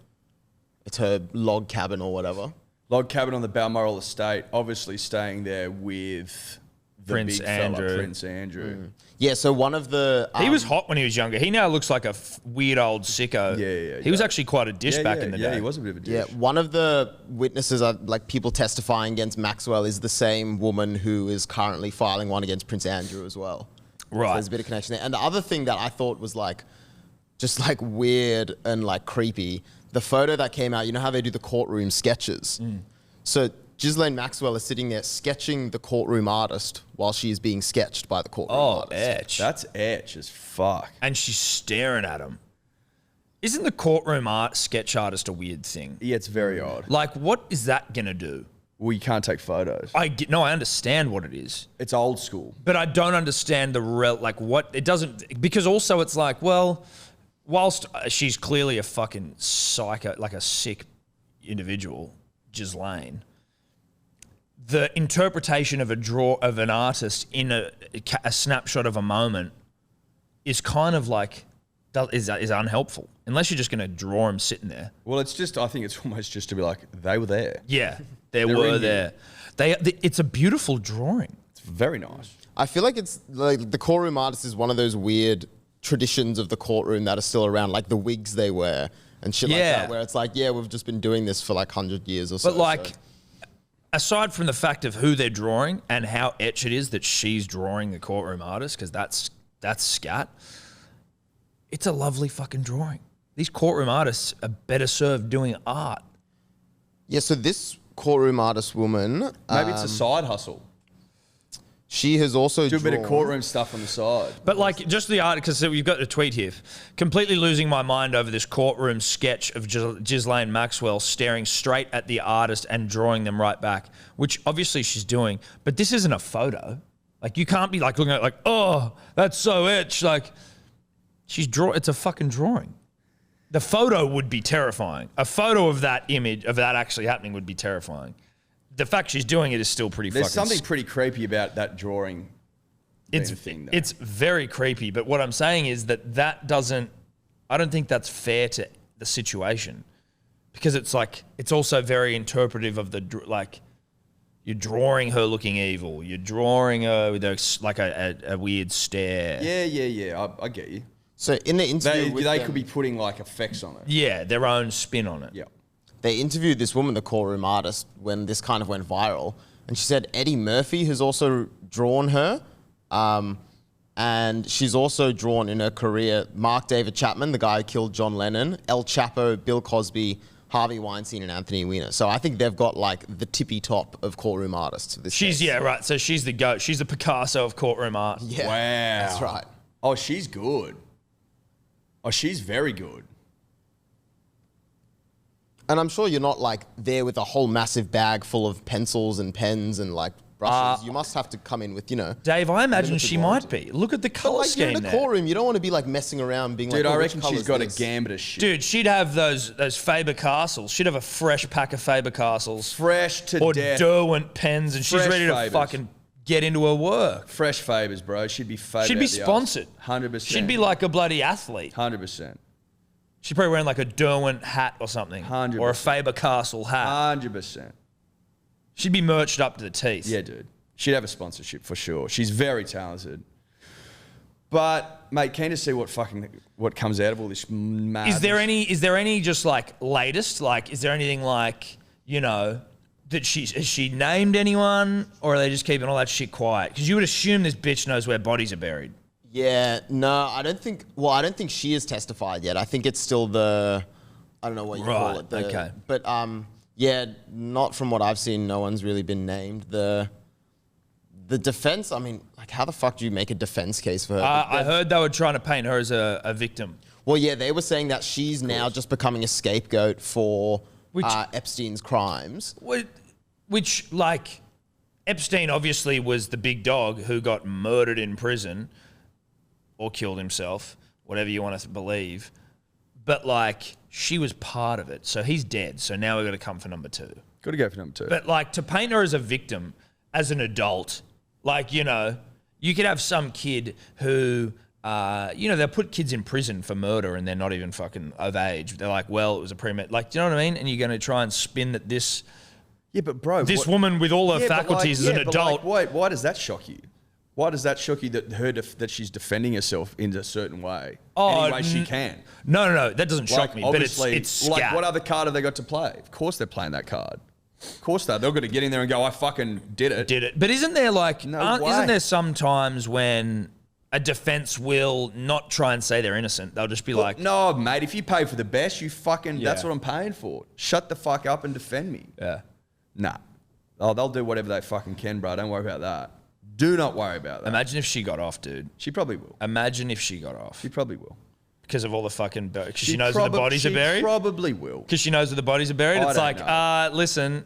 log cabin or whatever. Log cabin on the Balmoral estate, obviously staying there with the Prince big fella, Andrew. Prince Andrew. Yeah. So one of the He was hot when he was younger. He now looks like a weird old sicko. Yeah, He was actually quite a dish back in the day. he was a bit of a dish. Yeah, one of the witnesses, like people testifying against Maxwell, is the same woman who is currently filing one against Prince Andrew as well. Right. So there's a bit of connection there. And the other thing that I thought was like, just like weird and like creepy, the photo that came out, you know how they do the courtroom sketches? So Ghislaine Maxwell is sitting there sketching the courtroom artist while she's being sketched by the courtroom Oh, artist. etch. That's etch as fuck. And she's staring at him. Isn't the courtroom sketch artist a weird thing? Yeah, it's very odd. Like, what is that gonna do? Well, you can't take photos. I understand what it is, It's old school. but I don't understand like what it doesn't, because also it's like, well, whilst she's clearly a fucking psycho, like a sick individual, Ghislaine, the interpretation of an artist in a snapshot of a moment is kind of like is unhelpful unless you're just going to draw him sitting there. Well, it's just, I think it's almost just to be like, they were there. Yeah, they They're were in there. It's a beautiful drawing. It's very nice. I feel like it's like the courtroom artist is one of those weird traditions of the courtroom that are still around, like the wigs they wear and shit like Yeah. that, where it's like, yeah, we've just been doing this for like 100 years or so. But like, so. aside from the fact of who they're drawing and how etch it is that she's drawing the courtroom artist, because that's scat, it's a lovely fucking drawing. These courtroom artists are better served doing art. Yeah, so this courtroom artist woman, Maybe it's a side hustle. she has also Do a bit of drawn- courtroom stuff on the side. But like, just the art, because we've got a tweet here. Completely losing my mind over this courtroom sketch of Ghislaine Maxwell staring straight at the artist and drawing them right back, which obviously she's doing. But this isn't a photo. Like, you can't be like looking at it like, oh, that's so etched. Like, it's a fucking drawing. The photo would be terrifying. A photo of that image, of that actually happening, would be terrifying. The fact she's doing it is still pretty There's fucking something pretty creepy about that drawing. it's being a thing, though. it's very creepy, but what I'm saying is that doesn't. I don't think that's fair to the situation, because it's like it's also very interpretive of like you're drawing her looking evil, you're drawing her with like a weird stare. Yeah. I get you. So in the interview, with They them, could be putting like effects on it. Yeah, their own spin on it. Yeah. they interviewed this woman, the courtroom artist, when this kind of went viral, and she said Eddie Murphy has also drawn her, and she's also drawn in her career Mark David Chapman, the guy who killed John Lennon, El Chapo, Bill Cosby, Harvey Weinstein and Anthony Weiner. So I think they've got like the tippy top of courtroom artists. This She's, case. yeah, right. So she's the GOAT. She's the Picasso of courtroom art. Yeah, Wow. that's right. Oh, she's good. Oh, she's very good. And I'm sure you're not like there with a whole massive bag full of pencils and pens and like brushes. You must have to come in with, Dave, I imagine limited she warrant. might be. Look at the But colour like you're scheme in a there. courtroom, you don't want to be like messing around being Dude, like, I which reckon she's colour's got this? a gambit of shit. Dude, she'd have those Faber-Castles. She'd have a fresh pack of Faber-Castles. Fresh to Or death. Derwent pens, and she's Fresh ready to Fabers. fucking get into her work. Fresh Fabers, bro. She'd be Faber. She'd be sponsored. 100%. She'd be like a bloody athlete. 100%. She's probably wearing like a Derwent hat or something. 100%. Or a Faber-Castle hat. 100%. She'd be merched up to the teeth. Yeah, dude. She'd have a sponsorship for sure. She's very talented. But, mate, keen to see what comes out of all this madness. Is there any just like latest? Like, is there anything like, that has she named anyone, or are they just keeping all that shit quiet? Because you would assume this bitch knows where bodies are buried. Yeah, no, I don't think she has testified yet. I think it's still I don't know what you call Right, it. okay. But yeah, not from what I've seen, no one's really been named. The defense, I mean, like how the fuck do you make a defense case for her? I heard they were trying to paint her as a victim. Well, yeah, they were saying that she's now just becoming a scapegoat for Epstein's crimes. Which, like, Epstein obviously was the big dog who got murdered in prison or killed himself, whatever you want to believe. But, like, she was part of it. So he's dead. So now we've got to come for number 2. Got to go for number 2. But, like, to paint her as a victim, as an adult, like, you could have some kid who, they'll put kids in prison for murder and they're not even fucking of age. They're like, well, it was a pre-med. Like, do you know what I mean? And you're going to try and spin that this... Yeah, but bro... This woman with all her faculties as an adult... why does that shock you? Why does that shock you that she's defending herself in a certain way? Any way she can? No. That doesn't shock me, but it's scat. Like, what other card have they got to play? Of course they're playing that card. Of course they're going to get in there and go, I fucking did it. But isn't there like... No way. Isn't there some times when a defense will not try and say they're innocent? They'll just be like... No, mate, if you pay for the best, you fucking... That's what I'm paying for. Shut the fuck up and defend me. Yeah. Nah. Oh, they'll do whatever they fucking can, bro. Don't worry about that. Do not worry about that. Imagine if she got off, dude. She probably will. Imagine if she got off. She probably will. Because of all the fucking... Because she knows where the bodies are buried? She probably will. Because she knows where the bodies are buried? I It's don't like, listen,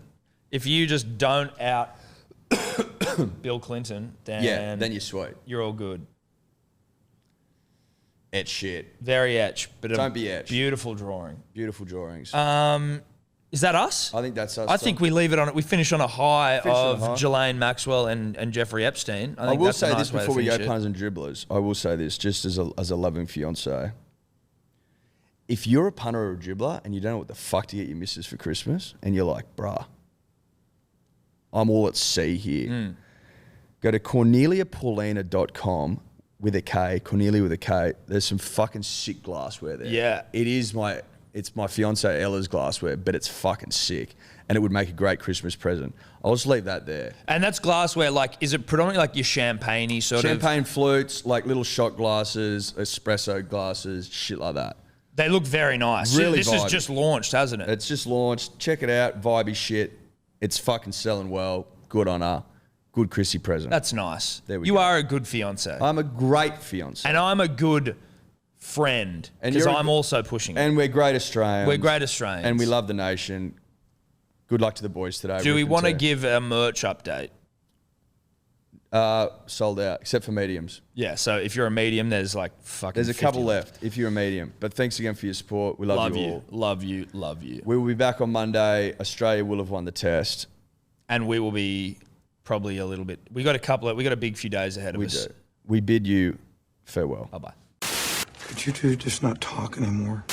if you just don't out Bill Clinton, then you're sweet. you're all good. Etch shit. Very etch, but Don't be etch. Beautiful drawing. Beautiful drawings. Is that us? I think that's us. I think we leave it on it. We finish on a high of high. Ghislaine Maxwell and Jeffrey Epstein. I I think will that's a say nice this way to before we go finish it. punters and dribblers. I will say this just as a loving fiance. If you're a punter or a dribbler and you don't know what the fuck to get your missus for Christmas and you're like, bruh, I'm all at sea here. Go to KorneliaPaulina.com with a K, Kornelia with a K. There's some fucking sick glassware there. Yeah. It's my fiance Ella's glassware, but it's fucking sick. And it would make a great Christmas present. I'll just leave that there. And that's glassware, like, is it predominantly like your champagne-y sort of? Champagne flutes, like little shot glasses, espresso glasses, shit like that. They look very nice. Really This is vibey. just launched, hasn't it? It's just launched. Check it out. Vibey shit. It's fucking selling well. Good on her. Good Chrissy present. That's nice. There we you go. are a good fiance. I'm a great fiance. And I'm a good friend And because you're a I'm also pushing it. And we're great Australians. We're great Australians. And we love the nation. Good luck to the boys today. Do we Ripping want to too. give a merch update? Sold out, except for mediums. Yeah, so if you're a medium, there's like fucking There's a 50 couple left if you're a medium. But thanks again for your support. We love you all. Love you. Love you. We will be back on Monday. Australia will have won the test. And we will be probably a little bit... We got a big few days ahead of We us. do. We bid you farewell. Bye-bye. Could you two just not talk anymore?